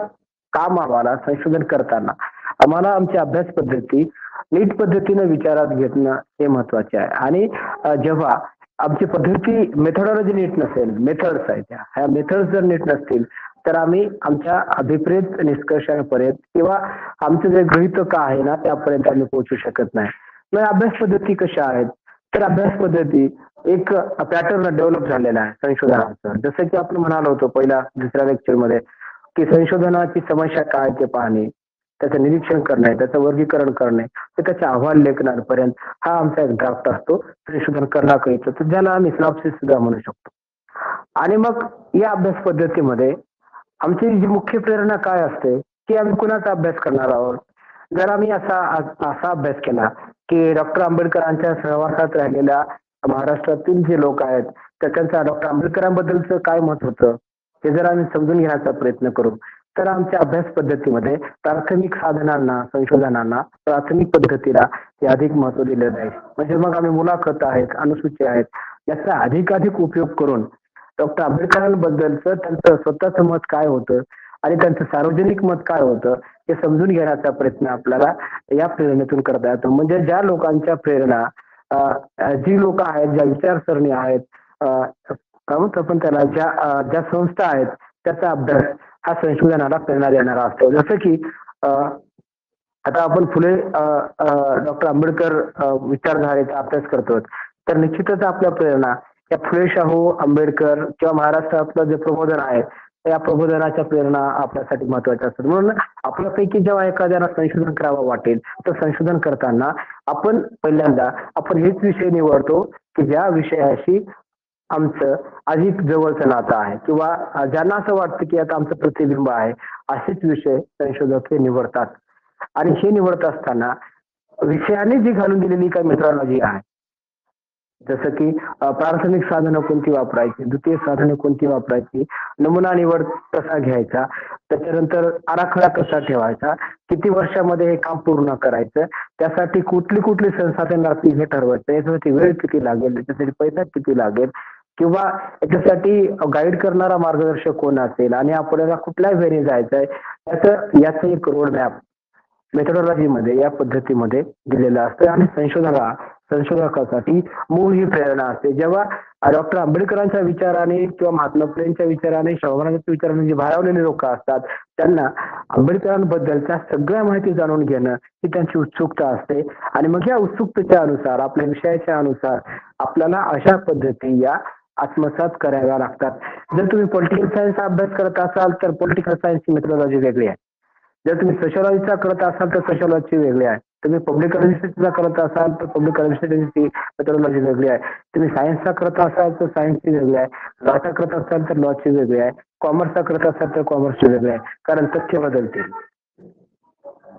काम आम्हाला संशोधन करताना आम्हाला आमची अभ्यास पद्धती नीट पद्धतीने विचारात घेणं हे महत्वाचे आहे. आणि जेव्हा आमची पद्धती मेथोडॉलॉजी नीट नसेल, मेथड्स आहेत ह्या मेथड्स जर नीट नसतील तर आम्ही आमच्या अभिप्रेत निष्कर्षापर्यंत किंवा आमचं जे गृहीतक आहे ना त्यापर्यंत आम्ही पोहोचू शकत नाही. मग अभ्यास पद्धती कशा आहेत, तर अभ्यास पद्धती एक पॅटर्न डेव्हलप झालेला आहे संशोधनाचं. जसं की आपण म्हणालो होतो दुसऱ्या लेक्चरमध्ये की संशोधनाची समस्या काय ते पाहणे, त्याचं निरीक्षण करणे, त्याचं वर्गीकरण करणे, ते त्याच्या अहवाल लेखनापर्यंत हा आमचा एक ड्राफ्ट असतो संशोधन करण्याकरिता, तर ज्याला आम्ही सिनॉप्सिस सुद्धा म्हणू शकतो. आणि मग या अभ्यास पद्धतीमध्ये आमची जी मुख्य प्रेरणा काय असते की आम्ही कुणाचा अभ्यास करणार आहोत. जर आम्ही असा अभ्यास केला की डॉक्टर आंबेडकरांच्या सहवासात राहिलेल्या महाराष्ट्रातील जे लोक आहेत तर त्यांचा डॉक्टर आंबेडकरांबद्दलचं काय मत होतं हे जर आम्ही समजून घेण्याचा प्रयत्न करू तर आमच्या अभ्यास पद्धतीमध्ये प्राथमिक साधनांना, संशोधनांना, प्राथमिक पद्धतीला ते अधिक महत्व दिलं जाईल. म्हणजे मग आम्ही मुलाखत आहेत, अनुसूची आहेत याचा अधिकाधिक उपयोग करून डॉक्टर आंबेडकरांबद्दलचं त्यांचं स्वतःचं मत काय होतं आणि त्यांचं सार्वजनिक मत काय होतं हे समजून घेण्याचा प्रयत्न आपल्याला या प्रेरणेतून करता येतो. म्हणजे ज्या लोकांच्या प्रेरणा, जी लोक आहेत, ज्या विचारसरणी आहेत, काय म्हणतो आपण त्याला, ज्या संस्था आहेत त्याचा अभ्यास हा संशोधनाला प्रेरणा देणारा असतो. जसं की आता आपण फुले डॉक्टर आंबेडकर विचारधारेचा अभ्यास करतो तर निश्चितच आपल्या प्रेरणा या फुले, शाहू, आंबेडकर किंवा महाराष्ट्रातलं जे प्रबोधन आहे या प्रबोधनाच्या प्रेरणा आपल्यासाठी महत्वाच्या असतात. म्हणून आपल्यापैकी जेव्हा एखाद्याला संशोधन करावं वाटेल तर संशोधन करताना आपण पहिल्यांदा हेच विषय निवडतो की ज्या विषयाशी आमचं अधिक जवळचं नातं आहे किंवा ज्यांना असं वाटतं की आता आमचं प्रतिबिंब आहे असेच विषय संशोधक हे निवडतात. आणि हे निवडत असताना विषयाने जी घालून दिलेली काही मेथोडॉलॉजी आहे, जसं की प्राथमिक साधनं कोणती वापरायची, द्वितीय साधनं कोणती वापरायची, नमुना निवड कसा घ्यायचा, त्याच्यानंतर आराखडा कसा ठेवायचा, किती वर्षामध्ये हे काम पूर्ण करायचं, त्यासाठी कुठली कुठली संसाधन लागतील हे ठरवायचं, याच्यासाठी वेळ किती लागेल, त्याच्यासाठी पैसा किती लागेल, किंवा याच्यासाठी गाईड करणारा मार्गदर्शक कोण असेल आणि आपल्याला कुठल्या वेळी जायचं आहे याचं एक रोड मॅप मेथोडॉलॉजी मध्ये या पद्धतीमध्ये दिलेलं असतं. आणि संशोधकासाठी मूळ ही प्रेरणा असते. जेव्हा डॉक्टर आंबेडकरांच्या विचाराने किंवा महात्मा फुलेंच्या विचाराने, शाहू महाराजांच्या विचाराने जे भारावलेले लोक असतात त्यांना आंबेडकरांबद्दलच्या सगळ्या माहिती जाणून घेणं ही त्यांची उत्सुकता असते. आणि मग या उत्सुकतेच्या अनुसार, आपल्या विषयाच्या अनुसार आपल्याला अशा पद्धती या आत्मसात कराव्या लागतात. जर तुम्ही पॉलिटिकल सायन्सचा अभ्यास करत असाल तर पॉलिटिकल सायन्सची मेथोडॉलॉजी वेगळी आहे. जर तुम्ही सोशलॉजीचा करत असाल तर सोशलॉजी वेगळी आहे. तुम्ही पब्लिक ॲडमिनिस्ट्रेशनचा करत असाल तर पब्लिक ॲडमिनिस्ट्रेशनची मेथोडॉलॉजी वेगळी आहे. तुम्ही सायन्सचा करत असाल तर सायन्सची वेगळी आहे. लॉचा करत असाल तर लॉची वेगळी आहे. कॉमर्सचा करत असाल तर कॉमर्सची वेगळी आहे. कारण तथ्य बदलतील,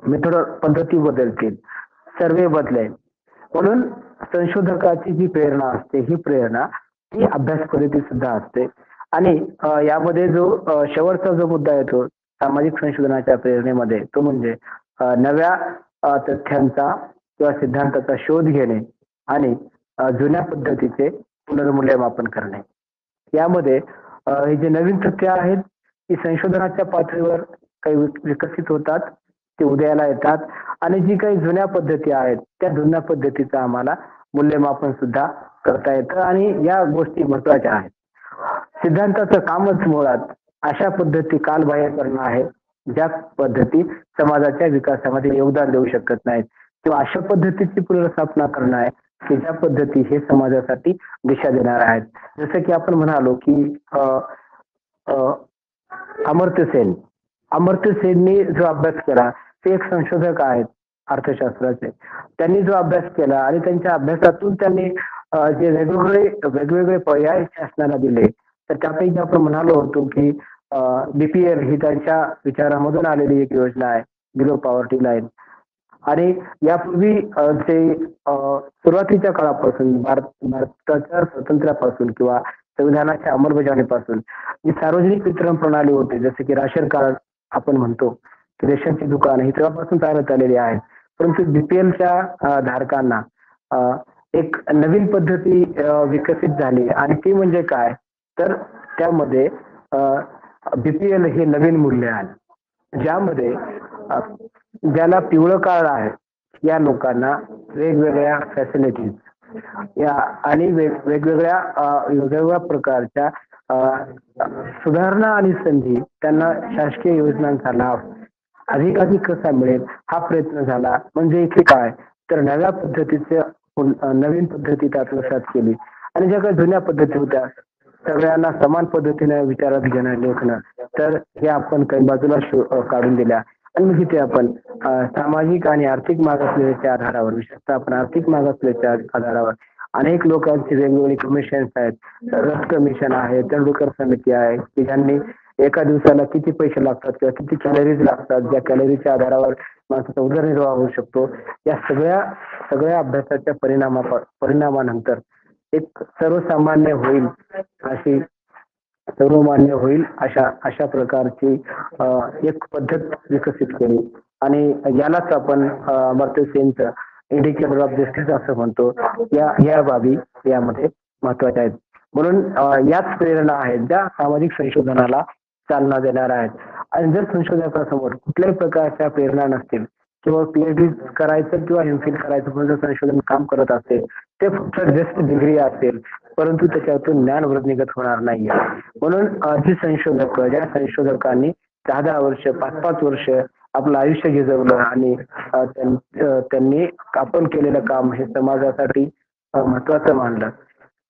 मेथड पद्धती बदलतील, सर्वे बदलेल. म्हणून संशोधकाची जी प्रेरणा असते ही प्रेरणा ही अभ्यास पद्धती सुद्धा असते. आणि यामध्ये जो शेवटचा जो मुद्दा येतो सामाजिक संशोधनाच्या प्रेरणेमध्ये तो म्हणजे नव्या तथ्यांचा किंवा सिद्धांताचा शोध घेणे आणि जुन्या पद्धतीचे पुनर्मूल्यमापन करणे. यामध्ये हे जे नवीन तथ्य आहेत ती संशोधनाच्या पातळीवर काही विकसित होतात, ते उदयाला येतात. आणि जी काही जुन्या पद्धती आहेत त्या जुन्या पद्धतीचं आम्हाला मूल्यमापन सुद्धा करता येतं. आणि या गोष्टी महत्वाच्या आहेत. सिद्धांताचं कामच मुळात अशा पद्धती कालबाह्य करणं आहे ज्या पद्धती समाजाच्या विकासामध्ये योगदान देऊ शकत नाहीत, किंवा अशा पद्धतीची पुनर्स्थापना करणं आहे की ज्या पद्धती हे समाजासाठी दिशा देणार आहेत. जसं की आपण म्हणालो की अमर्त्य सेननी जो अभ्यास केला ते एक संशोधक आहेत अर्थशास्त्राचे. त्यांनी जो अभ्यास केला आणि त्यांच्या अभ्यासातून त्यांनी जे वेगवेगळे पर्याय शासनाला दिले, तर त्यापैकी आपण म्हणालो होतो की बीपीएल ही त्यांच्या विचारामधून आलेली एक योजना आहे, बिलो पॉवर्टी लाईन. आणि यापूर्वी जे सुरुवातीच्या काळापासून भारताच्या स्वातंत्र्यापासून किंवा संविधानाच्या अंमलबजावणीपासून जी सार्वजनिक वितरण प्रणाली होती, जसे की राशन कार्ड आपण म्हणतो की रेशनची दुकान ही तेव्हापासून चालत आलेली आहेत. परंतु बीपीएलच्या धारकांना एक नवीन पद्धती विकसित झाली आणि ती म्हणजे काय, तर त्यामध्ये बीपीएल हे नवीन मूल्य आहे ज्यामध्ये ज्याला पिवळं कार्ड आहे या लोकांना वेगवेगळ्या फॅसिलिटीज या आणि वेगवेगळ्या प्रकारच्या सुधारणा आणि संधी त्यांना शासकीय योजनांचा लाभ अधिकाधिक कसा मिळेल हा प्रयत्न झाला. म्हणजे इथे काय तर नव्या पद्धतीचे नवीन पद्धती आत्मसात केली. आणि ज्या काही जुन्या पद्धती होत्या सगळ्यांना समान पद्धतीने विचारात घेणं, लेखणं, तर हे आपण काही बाजूला काढून दिल्या. आणि मग इथे आपण सामाजिक आणि आर्थिक मागासलेल्या आधारावर, विशेषतः आपण आर्थिक मागासलेल्या आधारावर अनेक लोकांची वेगवेगळी कमिशन्स आहेत. रथ कमिशन आहे, तेंडुलकर समिती आहे की ज्यांनी एका दिवसाला किती पैसे लागतात किंवा किती कॅलरीज लागतात, ज्या कॅलरीच्या आधारावर माणसाचा उदरनिर्वाह होऊ शकतो. या सगळ्या अभ्यासाच्या परिणामानंतर एक सर्वमान्य होईल अशा प्रकारची एक पद्धत विकसित केली. आणि यालाच आपण अमर्त्य सेनचं इंडिकेटर ऑफ जस्टिस असं म्हणतो. या बाबी यामध्ये महत्वाच्या आहेत. म्हणून याच प्रेरणा आहेत ज्या सामाजिक संशोधनाला चालना देणार आहेत. आणि जर संशोधकासमोर कुठल्याही प्रकारच्या प्रेरणा नसतील किंवा पीएचडी करायचं किंवा एमफिल करायचं पण जर संशोधन काम करत असेल, ते फक्त जस्ट डिग्री असेल परंतु त्याच्यातून ज्ञान वृद्धिगत होणार नाहीये. म्हणून ज्या संशोधकांनी 10 वर्ष 5 वर्ष आपलं आयुष्य झिजवलं आणि त्यांनी आपण केलेलं काम हे समाजासाठी महत्वाचं मानलं,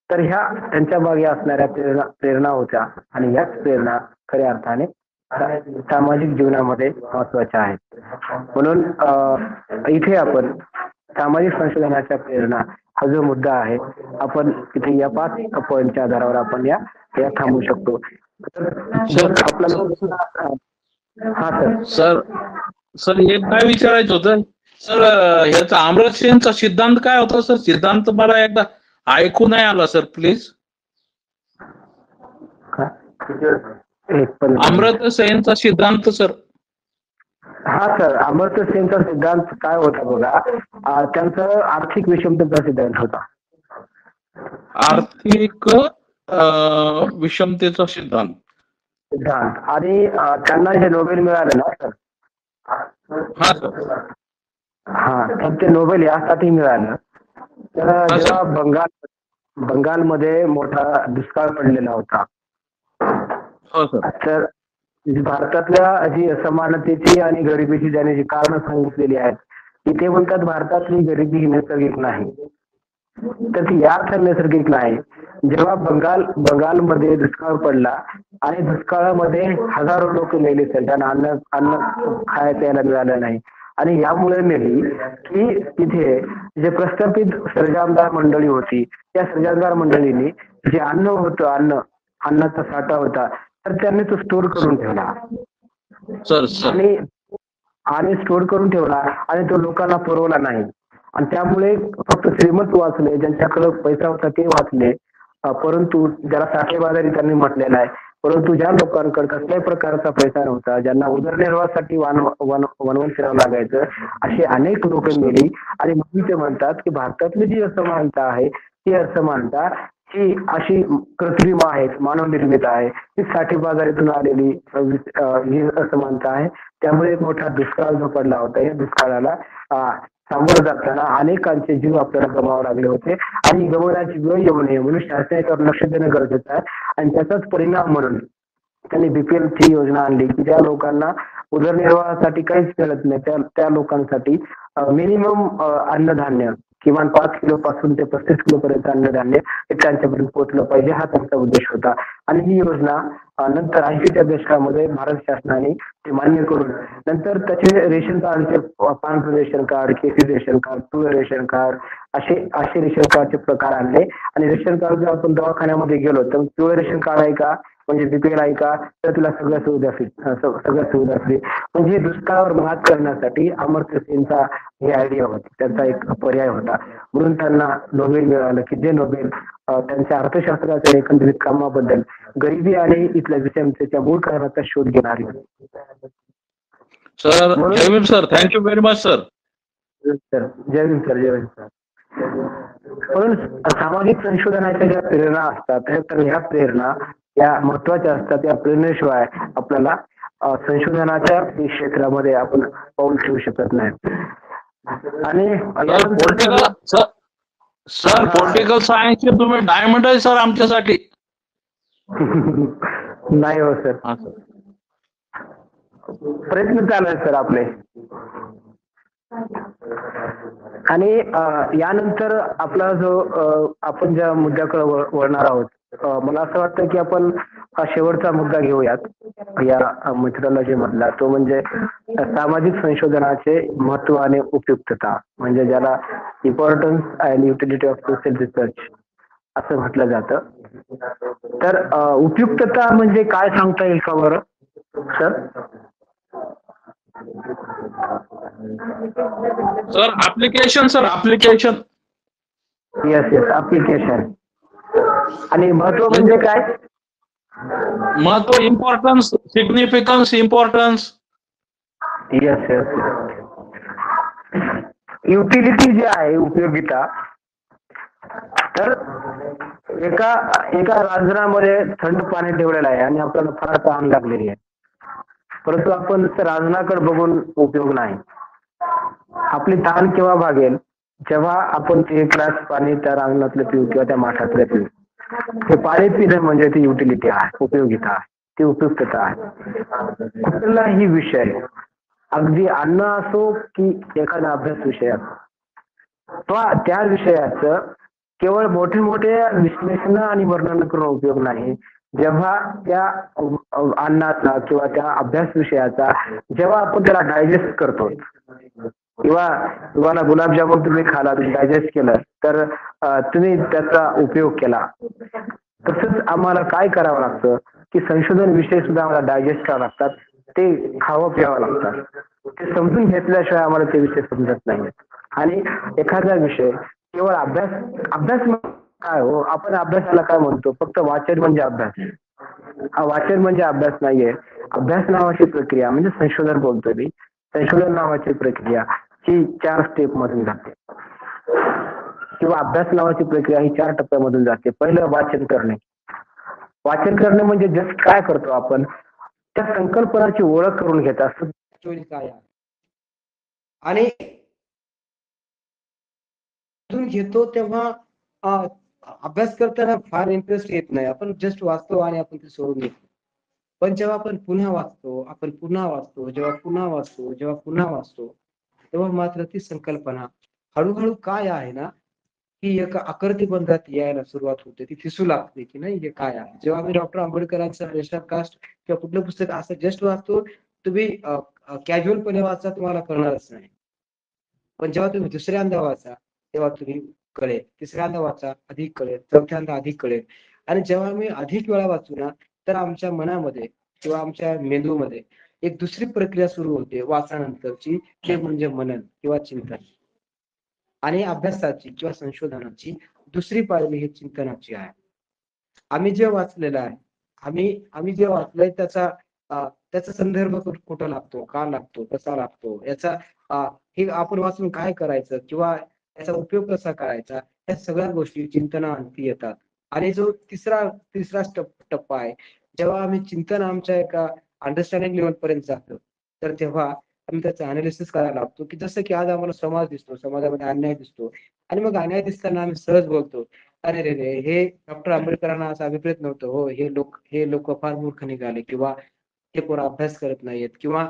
तर ह्या त्यांच्या मागे असणाऱ्या प्रेरणा होत्या. आणि याच प्रेरणा खऱ्या अर्थाने सामाजिक जीवनामध्ये महत्वाच्या आहेत. म्हणून इथे आपण सामाजिक संशोधनाच्या प्रेरणा हा जो मुद्दा आहे आपण इथे या 5 पॉईंटच्या आधारावर आपण या थांबू शकतो. सर एक काय विचारायचं होतं सर, ह्याचा अमर्त्य सेनचा सिद्धांत काय होता सर? सिद्धांत मला एकदा ऐकू नाही आला सर, प्लीज. एक पण अमर्त्य सेनचा सिद्धांत सर. हा सर, अमर्त्य सेनचा सिद्धांत काय होता बघा, त्यांचा आर्थिक विषमतेचा सिद्धांत होता. आर्थिक विषमतेचा सिद्धांत. आणि त्यांना जे नोबेल मिळाले ना सर, हा सर. हा, तर ते नोबेल यासाठी मिळालं तर जेव्हा बंगालमध्ये मोठा दुष्काळ पडलेला होता, हो सर. तर भारतातल्या जी असमानतेची आणि गरिबीची ज्याने जी कारणं सांगितलेली आहेत, की ते म्हणतात भारतातली गरिबी ही नैसर्गिक नाही, तर ती या अर्थ नैसर्गिक नाही. जेव्हा बंगालमध्ये दुष्काळ पडला आणि दुष्काळामध्ये हजारो लोक मेले सर, त्यांना अन्न खायला यायला मिळालं नाही. आणि यामुळे मेली की तिथे जे प्रस्थापित सर्जामदार मंडळी होती, त्या सर्जामदार मंडळींनी जे अन्न होतं, अन्नाचा साठा होता, तर त्यांनी तो स्टोर करून ठेवला आणि स्टोर करून ठेवला आणि तो लोकांना पुरवला नाही. आणि त्यामुळे फक्त श्रीमंत वाचले, ज्यांच्याकडे पैसा होता ते वाचले, परंतु ज्याला साठेबाजारी त्यांनी म्हटलेला आहे, परंतु ज्या लोकांकडे कसल्याही प्रकारचा पैसा नव्हता, ज्यांना उदरनिर्वाहासाठी वनवन फिरावं लागायचं, अशी अनेक लोक मेली. आणि म्हणून ते म्हणतात की भारतातली जी असमानता आहे, ती असमानता ही अशी कृत्रिम आहे, मानवनिर्मित आहे, ती साठेबाजारीतून आलेली ही असमानता आहे. त्यामुळे एक मोठा दुष्काळ जो पडला होता, या दुष्काळाला सामोरं जाताना अनेकांचे जीव आपल्याला गमावे लागले होते. आणि गमवण्याची वेळ येऊ नये म्हणून शासनाच्यावर लक्ष देणं गरजेचं आहे. आणि त्याचाच परिणाम म्हणून त्यांनी बीपीएल ची योजना आणली, की ज्या लोकांना उदरनिर्वाहासाठी काहीच मिळत नाही, त्या लोकांसाठी मिनिमम अन्नधान्य किमान 5 किलो पासून ते 35 किलो पर्यंत अन्नधान्य हे त्यांच्यापर्यंत पोहोचलं पाहिजे, हा त्यांचा उद्देश होता. आणि ही योजना नंतर 80च्या दशकामध्ये भारत शासनाने ते मान्य करून नंतर त्याचे रेशन कार्डचे पांढरं रेशन कार्ड, केसरी रेशन कार्ड, पिवळं रेशन कार्ड असे रेशन कार्डचे प्रकार आणले. आणि रेशन कार्ड जर आपण दवाखान्यामध्ये गेलो तर पिवळं रेशन कार्ड आहे का, म्हणजे बीपीएल आहे का, तर तुला सगळ्या सुविधा फ्री. म्हणजे दुष्काळावर मात करण्यासाठी अमर्त्य सेनचा ही आयडिया होती, त्यांचा एक पर्याय होता. म्हणून त्यांना नोबेल मिळालं, की जे नोबेल त्यांच्या अर्थशास्त्राच्या एकंदरीत कामाबद्दल गरिबी आणि इथल्या विषमतेच्या मूळ कारणाचा शोध घेणारी होती. सर जय Bhim sir, thank you very much sir. Sir जय भीम सर, जय भीम सर. म्हणून सामाजिक संशोधनाच्या ज्या प्रेरणा असतात, तर ह्या प्रेरणा या महत्वाच्या असतात. या प्रेरणेशिवाय आपल्याला संशोधनाच्या क्षेत्रामध्ये आपण पाऊल ठेवू शकत नाही. आणि पॉलिटिकल सायन्स तुम्ही डायमंड आहे सर आमच्यासाठी. नाही हो सर, प्रयत्न चालू आहेत सर आपले. आणि यानंतर आपला जो आपण ज्या मुद्द्याकडे वळणार आहोत, मला असं वाटतं की आपण हा शेवटचा मुद्दा घेऊयात या मित्रलॉजी मधला, तो म्हणजे सामाजिक संशोधनाचे महत्व आणि उपयुक्तता, म्हणजे ज्याला importance and utility of social research असं म्हटलं जातं. तर उपयुक्तता म्हणजे काय सांगता येईल का बरं सर? ऍप्लिकेशन. Yes application. आणि महत्व म्हणजे काय? महत्व, importance, significance, importance. Yes. Utility जी आहे, उपयोगिता, तर एका रांजणामध्ये थंड पाणी ठेवलेलं आहे आणि आपल्याला फार तहान लागलेली आहे, परंतु आपण रांजणाकडे बघून उपयोग नाही. आपली तहान केव्हा भागेल, जेव्हा आपण ते ग्लास पाणी त्या रांजणातलं पिऊ किंवा त्या माठातलं पिऊ. हे पाणी पिणं म्हणजे ती युटिलिटी आहे, उपयोगिता आहे, ती उपयुक्तता आहे. कुठलाही विषय, अगदी अन्न असो की एखादा अभ्यास विषय असो, त्या विषयाचं केवळ मोठे विश्लेषण आणि वर्णन करून उपयोग नाही. जेव्हा त्या अन्नाचा किंवा त्या अभ्यास विषयाचा जेव्हा आपण त्याला डायजेस्ट करतो, किंवा तुम्हाला गुलाबजामुन तुम्ही खाला, तुम्ही डायजेस्ट केलं, तर तुम्ही त्याचा उपयोग केला. तसंच आम्हाला काय करावं लागतं की संशोधन विषय सुद्धा आम्हाला डायजेस्ट करावं लागतात, ते खावं प्यावं लागतात. ते समजून घेतल्याशिवाय आम्हाला ते विषय समजत नाही. आणि एखादा विषय केवळ अभ्यास काय हो, आपण अभ्यासाला काय म्हणतो, फक्त वाचन म्हणजे अभ्यास. हा, वाचन म्हणजे अभ्यास नाहीये. अभ्यास नावाची प्रक्रिया म्हणजे संशोधन बोलतोय मी. संशोधन नावाची प्रक्रिया ही 4 स्टेप मधून जाते किंवा अभ्यास नावाची प्रक्रिया ही 4 टप्प्यामधून जाते. पहिलं वाचन करणे. वाचन करणे म्हणजे जस्ट काय करतो आपण, त्या संकल्पनाची ओळख करून घेत असतो काय आहे. आणि घेतो तेव्हा अभ्यास करताना फार इंटरेस्ट येत नाही. आपण जस्ट वाचतो आणि आपण ते सोडून देतो. पण जेव्हा आपण पुन्हा वाचतो, आपण पुन्हा वाचतो, जेव्हा पुन्हा वाचतो, जेव्हा पुन्हा वाचतो, तेव्हा मात्र ती संकल्पना हळूहळू काय आहे ना, की एका आकृतीबंधात यायला सुरुवात होते. ती दिसू लागते, की नाही हे काय आहे. जेव्हा मी डॉक्टर आंबेडकरांचं नेशनल कास्ट किंवा कुठलं पुस्तक असं जस्ट वाचतो, तुम्ही कॅज्युअलपणे वाचा, तुम्हाला कळणारच नाही. पण जेव्हा तुम्ही दुसऱ्यांदा वाचा, तेव्हा तुम्ही कळेल. तिसऱ्यांदा वाचा, अधिक कळेल. चौथ्यांदा अधिक कळेल. आणि जेव्हा मी अधिक वेळा वाचू ना, तर आमच्या मनामध्ये किंवा आमच्या मेंदूमध्ये एक दुसरी प्रक्रिया सुरू होते वाचनानंतरची, ते म्हणजे मनन किंवा चिंतन. आणि अभ्यासाची किंवा संशोधनाची दुसरी पायरी ही चिंतनाची आहे. आम्ही जे वाचलेलं आहे, आम्ही जे वाचलंय त्याचा संदर्भ कुठं लागतो, का लागतो, कसा लागतो, अ, हे आपण वाचून काय करायचं किंवा याचा उपयोग कसा करायचा, या सगळ्या गोष्टी चिंतनाअंती येतात. आणि जो तिसरा टप्पा आहे, जेव्हा आम्ही चिंतन आमच्या एका अंडरस्टँडिंग लेव्हल पर्यंत जातो, तर तेव्हा आम्ही त्याचं अनालिसिस करायला लागतो, की जसं की आज आम्हाला समाज दिसतो, समाजामध्ये अन्याय दिसतो आणि मग अन्याय दिसताना आम्ही सहज बोलतो, अरे रे रे, हे डॉक्टर आंबेडकरांना असं अभिप्रेत नव्हतं. हो, हे लोक फार मूर्ख निघाले किंवा हे पोरं अभ्यास करत नाहीयेत किंवा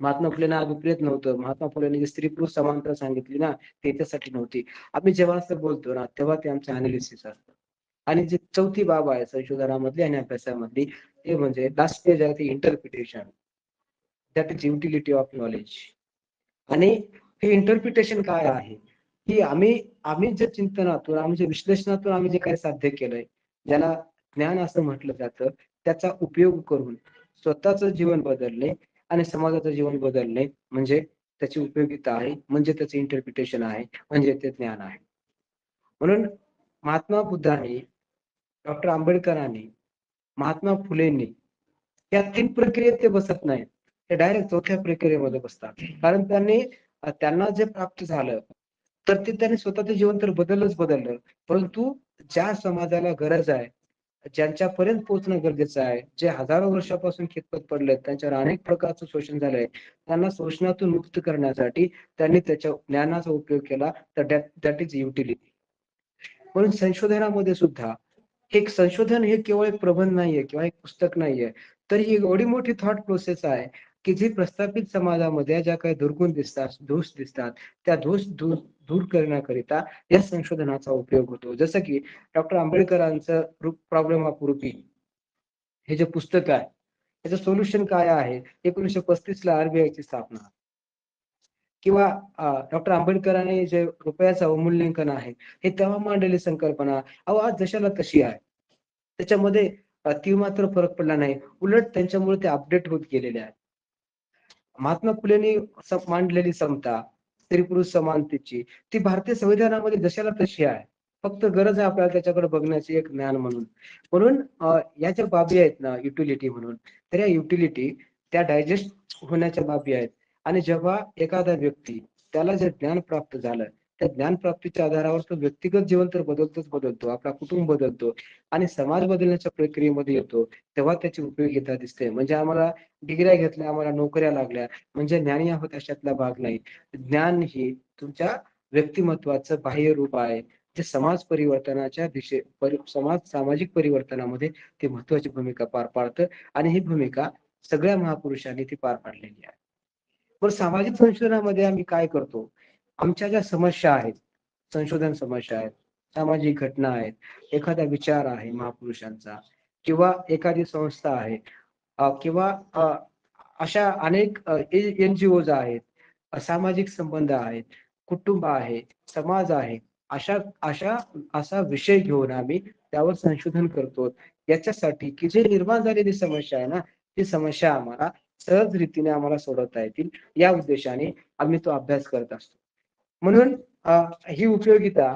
महात्मा फुलेंना अभिप्रेत नव्हतं. महात्मा फुलेंनी जी स्त्री-पुरुष समानता सांगितली ना, ते त्याच्यासाठी नव्हती. आम्ही जेव्हा असं बोलतो ना, तेव्हा ते आमचं अनालिसिस असतं. आणि जी चौथी बाब आहे संशोधनामधली आणि अभ्यासामधली, ते म्हणजे लास्ट स्टेज आहे ती interpretation. That is utility of knowledge. आणि हे इंटरप्रिटेशन काय आहे, की आम्ही जे चिंतनातून, आम्ही जे विश्लेषणातून आम्ही जे काही साध्य केलंय, ज्याला ज्ञान असं म्हटलं जातं, त्याचा उपयोग करून स्वतःचं जीवन बदलणे आणि समाजाचं जीवन बदलणे म्हणजे त्याची उपयोगिता आहे, म्हणजे त्याचं इंटरप्रिटेशन आहे, म्हणजे ते ज्ञान आहे. म्हणून महात्मा बुद्धांनी, डॉक्टर आंबेडकरांनी, महात्मा फुलेंनी या 3 प्रक्रियेत ते बसत नाहीत. ते डायरेक्ट चौथ्या प्रक्रियेमध्ये बसतात. कारण त्यांना जे प्राप्त झालं, तर ते त्यांनी स्वतःचं जीवन तर बदललं. परंतु ज्या समाजाला गरज आहे, ज्यांच्यापर्यंत पोहोचणं गरजेचं आहे, जे हजारो वर्षापासून खितपत पडलेत, त्यांच्यावर अनेक प्रकारचं शोषण झालंय, त्यांना शोषणातून मुक्त करण्यासाठी त्यांनी त्याच्या ज्ञानाचा उपयोग केला. तर दॅट इज युटिलिटी. म्हणून संशोधनामध्ये सुद्धा एक संशोधन हे केवळ एक प्रबंध नाहीये किंवा एक पुस्तक नाहीये, तर ही एवढी मोठी थॉट प्रोसेस आहे, की जी प्रस्थापित समाजामध्ये ज्या काही दुर्गुण दिसतात, दोष दिसतात, त्या दोष दूर करण्याकरिता या संशोधनाचा उपयोग होतो. जसं की डॉक्टर आंबेडकरांचं प्रॉब्लेम ऑफ रुपी हे जे पुस्तक आहे, त्याचं सोल्युशन काय आहे? 1935 ला आरबीआयची स्थापना किंवा डॉक्टर आंबेडकरांनी जे रुपयाचं अवमूल्यन आहे, हे तेव्हा मांडलेली संकल्पना अहो आज जशाला तशी आहे. त्याच्यामध्ये ती मात्र फरक पडला नाही. उलट त्यांच्यामुळे ते अपडेट होत गेलेले आहे. महात्मा फुलेंनी मांडलेली समता, स्त्री-पुरुष समानतेची, ती भारतीय संविधानामध्ये जशाला तशी आहे. फक्त गरज आहे आपल्याला त्याच्याकडे बघण्याची एक ज्ञान म्हणून. म्हणून या ज्या बाबी आहेत ना युटिलिटी म्हणून, तर या युटिलिटी त्या डायजेस्ट होण्याच्या बाबी आहेत. आणि जेव्हा एखादा व्यक्ती त्याला जे ज्ञान प्राप्त झालं, त्या ज्ञान प्राप्तीच्या आधारावर तो व्यक्तिगत जीवन तर बदलतो, आपला कुटुंब बदलतो आणि समाज बदलण्याच्या प्रक्रियेमध्ये येतो, तेव्हा त्याची उपयोगिता दिसते. म्हणजे आम्हाला डिग्र्या घेतल्या, आम्हाला नोकऱ्या लागल्या, म्हणजे ज्ञानी आहोत अशातला भाग नाही. ज्ञान ही तुमच्या व्यक्तिमत्वाचं बाह्य रूप आहे, जे समाज परिवर्तनाच्या सामाजिक परिवर्तनामध्ये ते महत्वाची भूमिका पार पाडतं आणि ही भूमिका सगळ्या महापुरुषांनी ती पार पाडलेली आहे. पण सामाजिक संशोधनामध्ये आम्ही काय करतो? आमच्या ज्या समस्या आहेत, संशोधन समस्या आहेत, सामाजिक घटना आहेत, एखादा विचार आहे महापुरुषांचा किंवा एखादी संस्था आहे किंवा अशा अनेक एन-जी-ओज आहेत, सामाजिक संबंध आहेत, कुटुंब आहे, समाज आहे. अशा अशा असा विषय घेऊन आम्ही त्यावर संशोधन करतो. याच्यासाठी की जे निर्माण झालेली समस्या आहे ना, ती समस्या आम्हाला सहज रीतीने आम्हाला सोडवता येतील, या उद्देशाने आम्ही तो अभ्यास करत असतो. म्हणून ही उपयोगिता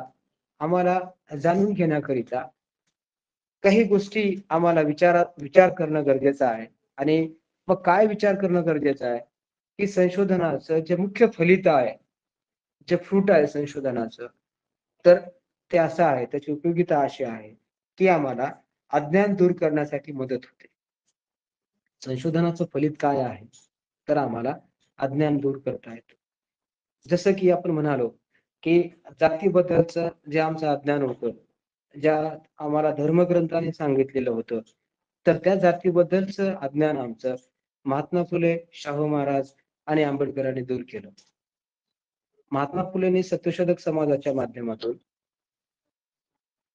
आम्हाला जाणून घेण्याकरिता काही गोष्टी आम्हाला विचार करणं गरजेचं आहे. आणि मग काय विचार करणं गरजेचं आहे, की संशोधनाचं जे मुख्य फलित आहे, जे फ्रूट आहे संशोधनाचं, तर ते असं आहे, त्याची उपयोगिता अशी आहे, की आम्हाला अज्ञान दूर करण्यासाठी मदत होते. संशोधनाचं फलित काय आहे? तर आम्हाला अज्ञान दूर करता येतं. जसं की आपण म्हणालो, की जातीबद्दलचं जे आमचं अज्ञान होतं, ज्या आम्हाला धर्मग्रंथाने सांगितलेलं होतं, तर त्या जातीबद्दलचं अज्ञान आमचं महात्मा फुले, शाहू महाराज आणि आंबेडकरांनी दूर केलं. महात्मा फुलेंनी सत्यशोधक समाजाच्या माध्यमातून,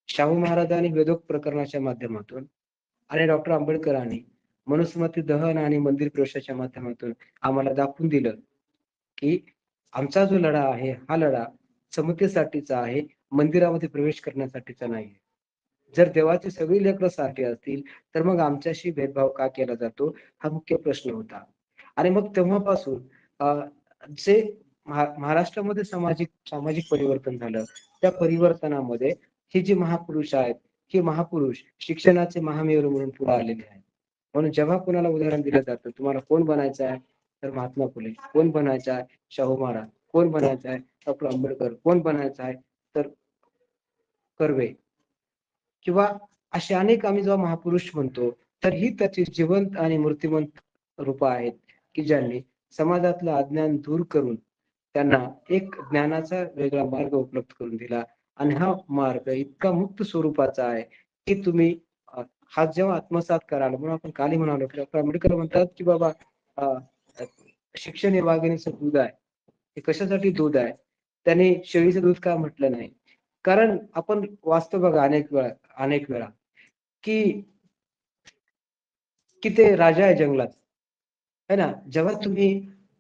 शाहू महाराजांनी वेदोक्त प्रकरणाच्या माध्यमातून आणि डॉक्टर आंबेडकरांनी मनुस्मृती दहन आणि मंदिर प्रवेशाच्या माध्यमातून आम्हाला दाखवून दिलं, की आमचा जो लढा आहे, हा लढा समतेसाठीचा आहे, मंदिरामध्ये प्रवेश करण्यासाठीचा नाही. जर देवाची सगळी लेकरं सारखी असतील, तर मग आमच्याशी भेदभाव का केला जातो? हा मुख्य प्रश्न होता. आणि मग तेव्हापासून जे महाराष्ट्रामध्ये सामाजिक परिवर्तन झालं, त्या परिवर्तनामध्ये हे जे महापुरुष आहेत, हे महापुरुष शिक्षणाचे महामेरू म्हणून पुढे आलेले आहेत. म्हणून जेव्हा कोणाला उदाहरण दिलं जातं, तुम्हाला कोण बनायचं आहे? तर महात्मा फुले. कोण बनायचं आहे? शाहू महाराज. कोण बनायचं आहे? डॉक्टर आंबेडकर. कोण बनायचं आहे? तर कर्वे. किंवा असे अनेक आम्ही जेव्हा महापुरुष म्हणतो, तर ही त्याची जिवंत आणि मूर्तिमंत रूपं आहेत, की ज्यांनी समाजातलं अज्ञान दूर करून त्यांना एक ज्ञानाचा वेगळा मार्ग उपलब्ध करून दिला. आणि हा मार्ग इतका मुक्त स्वरूपाचा आहे, की तुम्ही हा जेव्हा आत्मसात कराल, म्हणून आपण कालही म्हणालो, की डॉक्टर आंबेडकर म्हणतात, की बाबा अ, शिक्षण हे वाघिणीचं दूध आहे. हे कशासाठी दूध आहे? त्यांनी शेळीचं दूध का म्हटलं नाही? कारण आपण वाचतो बघा अनेक वेळा, की की ते राजा आहे जंगलात, है ना? जेव्हा तुम्ही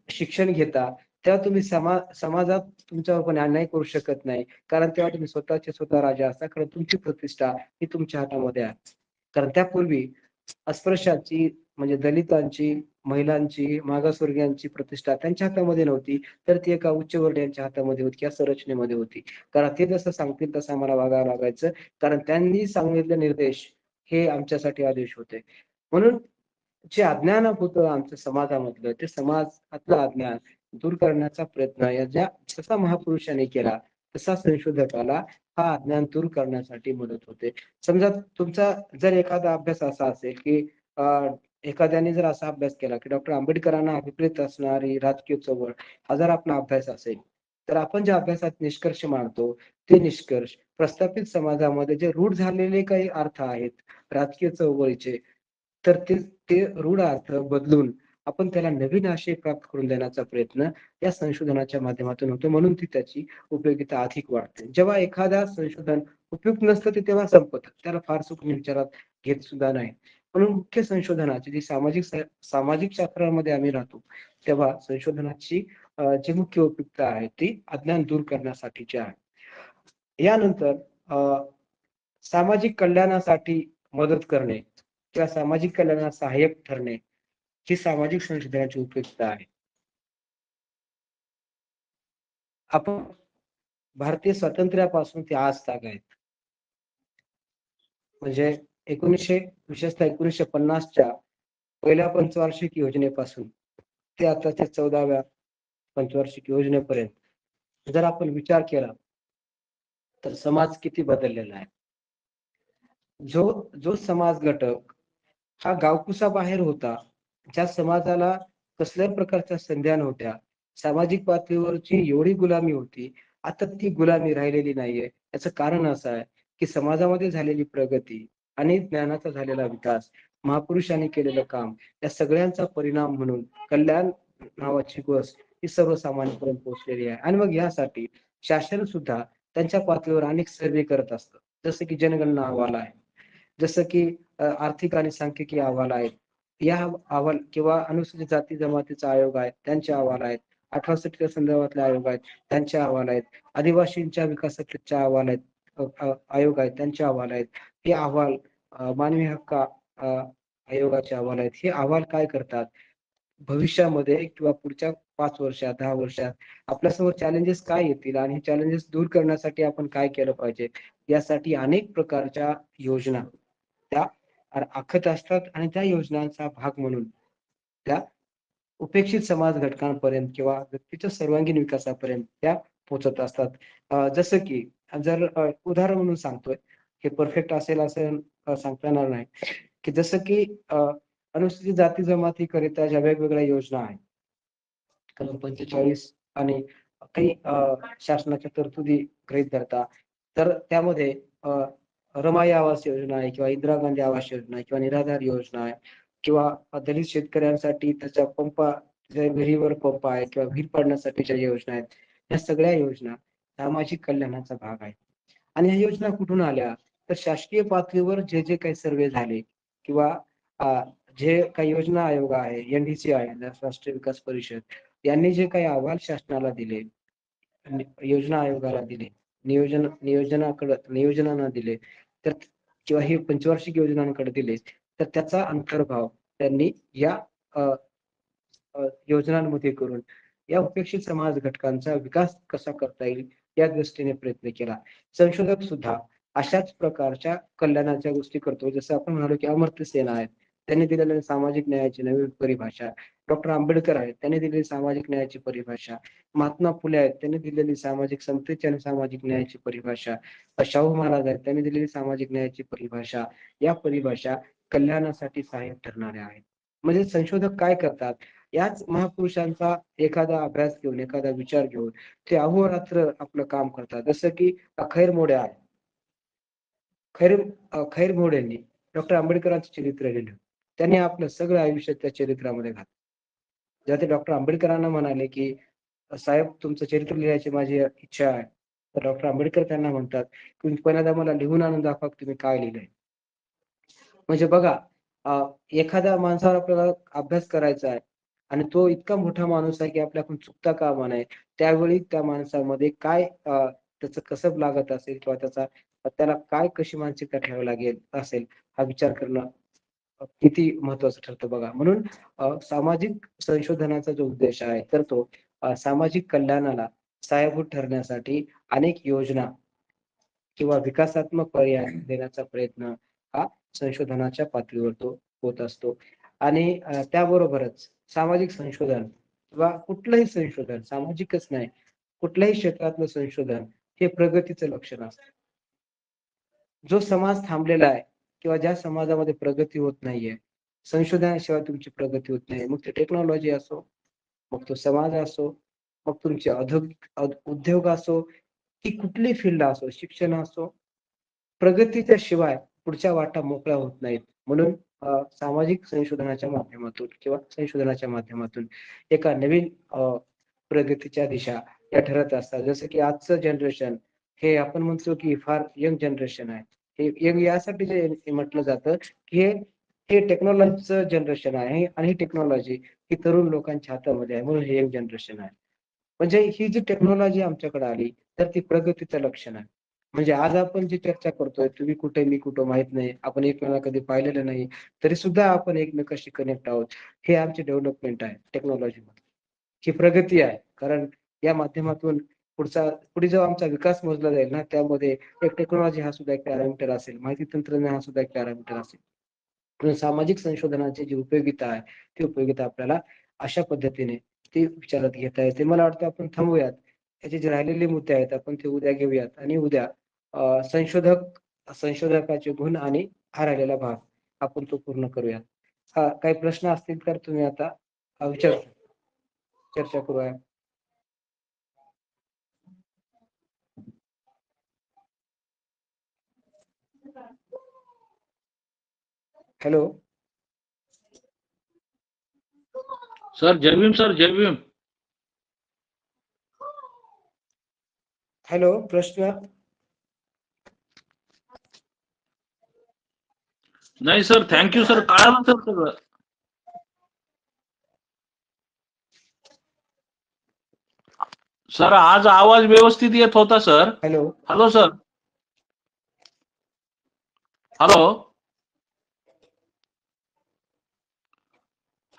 शिक्षण घेता, तेव्हा तुम्ही समाजात तुमच्यावर कोणी अन्याय करू शकत नाही. कारण तेव्हा तुम्ही स्वतः राजा असता. कारण तुमची प्रतिष्ठा ही तुमच्या हातामध्ये आहे. कारण त्यापूर्वी अस्पृश्यांची म्हणजे दलितांची, महिलांची, मागासवर्गीयांची प्रतिष्ठा त्यांच्या हातामध्ये नव्हती, तर ती एका उच्चवर्णीयांच्या हातामध्ये होती किंवा संरचनेमध्ये होती. कारण ते जसं सांगतील तसं आम्हाला वागावं लागायचं. कारण त्यांनी सांगितले निर्देश हे आमच्यासाठी आदेश होते. म्हणून जे अज्ञान होतं आमच्या समाजामधलं, ते समाजातलं अज्ञान दूर करण्याचा प्रयत्न जसा महापुरुषांनी केला, तसा संशोधकाला हा अज्ञान दूर करण्यासाठी मदत होते. समजा तुमचा जर एखादा अभ्यास असा असेल, की एखाद्याने जर असा अभ्यास केला, की डॉक्टर आंबेडकरांना अभिप्रेत असणारी राजकीय चळवळ हा जर आपला अभ्यास असेल, तर आपण ज्या अभ्यासात निष्कर्ष मांडतो, ते निष्कर्ष प्रस्थापित समाजामध्ये जे रूढ झालेले काही अर्थ आहेत राजकीय चळवळीचे, तर ते ते रूढ अर्थ बदलून आपण त्याला नवीन आशय प्राप्त करून देण्याचा प्रयत्न या संशोधनाच्या माध्यमातून होतो. म्हणून ती त्याची उपयोगिता अधिक वाढते. जेव्हा एखादा संशोधन उपयुक्त नसतं, ते तेव्हा संपतं. त्याला फारसं कोणी विचारात घेत सुद्धा नाही. म्हणून मुख्य संशोधनाची जी सामाजिक शास्त्रामध्ये आम्ही राहतो, तेव्हा संशोधनाची जी मुख्य उपयुक्तता आहे, ती अज्ञान दूर करण्यासाठीची आहे. यानंतर सामाजिक कल्याणासाठी मदत करणे किंवा सामाजिक कल्याणात सहाय्यक ठरणे ही सामाजिक संशोधनाची उपयुक्तता आहे. आपण भारतीय स्वातंत्र्यापासून ते आज ताग आहेत. म्हणजे विशेषतः 1950च्या पहिल्या पंचवार्षिक योजनेपासून ते आताच्या 14व्या पंचवार्षिक योजनेपर्यंत जर आपण विचार केला, तर समाज किती बदललेला आहे. जो समाज घटक हा गावकुसाबाहेर होता, ज्या समाजाला कसल्याही प्रकारच्या संध्या नव्हत्या, सामाजिक पातळीवरची एवढी गुलामी होती, आता ती गुलामी राहिलेली नाहीये. याचं कारण असं आहे, की समाजामध्ये झालेली प्रगती आणि ज्ञानाचा झालेला विकास, महापुरुषांनी केलेलं काम, या सगळ्यांचा परिणाम म्हणून कल्याण नावाची गोष्ट ही सर्वसामान्यांपर्यंत पोहोचलेली आहे. आणि मग यासाठी शासन सुद्धा त्यांच्या पातळीवर अनेक सर्वे करत असतं. जसं की जनगणना अहवाल आहे, जसं की आर्थिक आणि सांख्यिकी अहवाल आहेत. या अहवाल किंवा अनुसूचित जाती जमातीचा आयोग आहे, त्यांचे अहवाल आहेत. 1860 संदर्भातले आयोग आहेत, त्यांचे अहवाल आहेत. आदिवासींच्या विकासाचे अहवाल आहेत, आयोग आहेत, त्यांचे अहवाल आहेत. हे अहवाल मानवी हक्क आयोगाचे अहवाल आहेत. हे अहवाल काय करतात? भविष्यामध्ये किंवा पुढच्या 5 वर्षात, 10 वर्षात आपल्यासमोर चॅलेंजेस काय येतील आणि हे चॅलेंजेस दूर करण्यासाठी आपण काय केलं पाहिजे, यासाठी अनेक प्रकारच्या योजना त्या आखत असतात आणि त्या योजनांचा भाग म्हणून त्या उपेक्षित समाज घटकांपर्यंत किंवा व्यक्तीच्या सर्वांगीण विकासापर्यंत त्या पोहोचत असतात. जसं की जर उदाहरण म्हणून सांगतोय, हे परफेक्ट असेल असं सांगता येणार नाही, की जसं की अनुसूचित जाती जमातीकरिता ज्या वेगवेगळ्या योजना आहेत, कलम 45 आणि काही शासनाच्या तरतुदी गृहीत धरता, तर त्यामध्ये रमाई आवास योजना आहे किंवा इंदिरा गांधी आवास योजना आहे किंवा निराधार योजना आहे किंवा दलित शेतकऱ्यांसाठी त्याच्या ज्या विहिरीवर पंप आहे किंवा विहीर पाडण्यासाठीच्या योजना आहेत, या सगळ्या योजना सामाजिक कल्याणाचा भाग आहेत. आणि ह्या योजना कुठून आल्या, तर शासकीय पातळीवर जे जे काही सर्वे झाले किंवा जे काही योजना आयोग आहे, NDC आहे, राष्ट्रीय विकास परिषद, यांनी जे काही अहवाल शासनाला दिले, योजना आयोगाला दिले, नियोजनांना दिले, तर किंवा हे पंचवार्षिक योजनांकडे दिले, तर त्याचा अंतर्भाव त्यांनी या योजनांमध्ये करून या उपेक्षित समाज घटकांचा विकास कसा करता येईल या दृष्टीने प्रयत्न केला. संशोधक सुद्धा अशाच प्रकारच्या कल्याणाच्या गोष्टी करतो. जसं आपण म्हणालो की अमर्त्य सेन आहेत, त्यांनी दिलेल्या सामाजिक न्यायाची नवीन परिभाषा, डॉक्टर आंबेडकर आहेत, त्यांनी दिलेली सामाजिक न्यायाची परिभाषा, महात्मा फुले आहेत, त्यांनी दिलेली सामाजिक समतेची आणि सामाजिक न्यायाची परिभाषा, शाहू महाराज आहेत, त्यांनी दिलेली सामाजिक न्यायाची परिभाषा, या परिभाषा कल्याणासाठी सहाय्यक ठरणाऱ्या आहेत. म्हणजे संशोधक काय करतात, याच महापुरुषांचा एखादा अभ्यास घेऊन, एखादा विचार घेऊन ते अहोरात्र आपलं काम करतात. जसं की खैर मोडे आहे, खैर मोडेंनी डॉक्टर आंबेडकरांचं चरित्र लिहिलं, त्यांनी आपलं सगळं आयुष्य त्या चरित्रामध्ये घातलं. जेव्हा ते डॉक्टर आंबेडकरांना म्हणाले की साहेब तुमचं चरित्र लिहायची माझी इच्छा आहे, तर डॉक्टर आंबेडकर त्यांना म्हणतात की पहिल्यांदा मला लिहून आणून दाखवा तुम्ही काय लिहिलंय. म्हणजे बघा, एखाद्या माणसावर आपल्याला अभ्यास करायचा आहे आणि तो इतका मोठा माणूस आहे की आपल्याकडून चुकता कामा नये, त्यावेळी त्या माणसामध्ये काय त्याचं कसब लागत असेल किंवा त्याला काय कशी मानसिकता ठेवावी लागेल असेल, हा विचार करणं किती महत्वाचं ठरतं बघा. म्हणून सामाजिक संशोधनाचा जो उद्देश आहे, तर तो सामाजिक कल्याणाला सहाय्यभूत ठरण्यासाठी अनेक योजना किंवा विकासात्मक पर्याय देण्याचा प्रयत्न हा संशोधनाच्या पातळीवर तो होत असतो. आणि त्याबरोबरच सामाजिक संशोधन किंवा कुठलंही संशोधन, सामाजिकच नाही, कुठल्याही क्षेत्रातलं संशोधन हे प्रगतीचं लक्षण असतं. जो समाज थांबलेला आहे किंवा ज्या समाजामध्ये प्रगती होत नाहीये, संशोधनाशिवाय तुमची प्रगती होत नाही, मग ते टेक्नॉलॉजी असो, मग तो समाज असो, मग तुमचे उद्योग असो, की कुठली फील्ड असो, शिक्षण असो, प्रगतीच्या शिवाय पुढच्या वाटा मोकळ्या होत नाहीत. म्हणून सामाजिक संशोधनाच्या माध्यमातून किंवा संशोधनाच्या माध्यमातून एका नवीन प्रगतीच्या दिशा या ठरत असतात. जसं की आजचं जनरेशन हे आपण म्हणतो की फार यंग जनरेशन आहे. हे यंग यासाठी जे म्हटलं जातं की हे टेक्नॉलॉजीचं जनरेशन आहे आणि ही टेक्नॉलॉजी ही तरुण लोकांच्या हातामध्ये आहे, म्हणून हे यंग जनरेशन आहे. म्हणजे ही जी टेक्नॉलॉजी आमच्याकडे आली, तर ती प्रगतीचं लक्षण आहे. म्हणजे आज आपण जी चर्चा करतोय, तुम्ही कुठे मी कुठं माहित नाही, आपण एकमेकांना कधी पाहिलेलं नाही, तरी सुद्धा आपण एकमेकांशी कनेक्ट आहोत. हे आमचे डेव्हलपमेंट आहे टेक्नॉलॉजीमध्ये, ही प्रगती आहे. कारण या माध्यमातून पुढे जो आमचा विकास मोजला जाईल ना, त्यामध्ये एक टेक्नॉलॉजी हा सुद्धा एक पॅरामीटर असेल, माहिती तंत्रज्ञान हा सुद्धा एक पॅरामीटर असेल. म्हणून सामाजिक संशोधनाची जी उपयोगिता आहे, ती उपयोगिता आपल्याला अशा पद्धतीने ती विचारात घेता येते. मला वाटतं आपण थांबूयात. याचे जे राहिलेले मुद्दे आहेत आपण ते उद्या घेऊयात आणि उद्या संशोधकाचे गुण आणि हा राहिलेला भाग आपण तो पूर्ण करूयात. काही प्रश्न असतील तर तुम्ही आता चर्चा करूया. हॅलो सर, जय भीम सर, जय भीम. हॅलो, प्रश्न नाही सर, थँक्यू सर, कळालं सर सगळं. सर आज आवाज व्यवस्थित येत होता sir. Hello hello sir, hello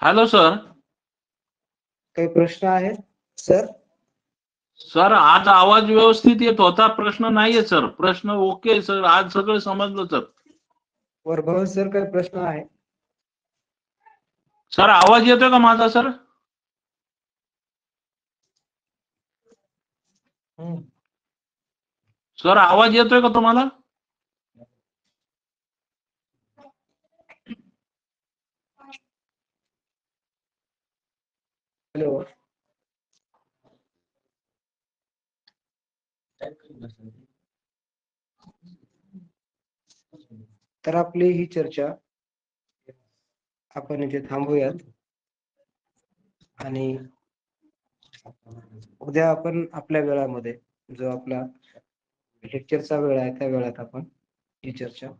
hello sir. काही प्रश्न आहेत सर? सर आज आवाज व्यवस्थित येत होता, प्रश्न नाहीये सर. प्रश्न ओके सर, आज सगळं समजलं सर. वरभवन सर काही प्रश्न आहे? सर आवाज येतोय का माझा सर? सर आवाज येतोय का तुम्हाला? हॅलो. तर आपली ही चर्चा आपण इथे थांबूयात आणि उद्या आपण आपल्या वेळामध्ये जो आपला लेक्चरचा वेळ आहे त्या वेळात आपण ही चर्चा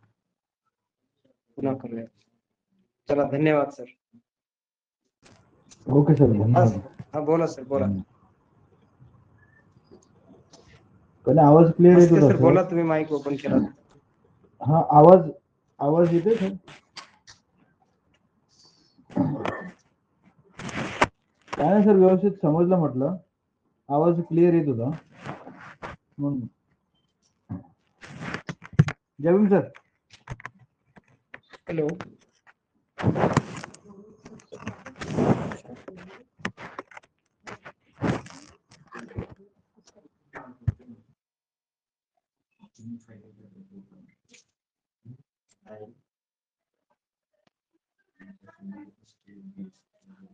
पुन्हा करूया. चला, धन्यवाद सर. ओके सर, धन्यवाद. हा बोला सर, बोला. पण आवाज क्लिअर येत नमस्ते होता सर, बोला, तुम्ही माईक ओपन केला. हा, आवाज आवाज येते सर? काय नाही सर, व्यवस्थित समजलं म्हटलं. आवाज क्लिअर येत होता म्हणून. जय सर. हॅलो.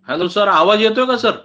हॅलो सर, आवाज येतोय का सर?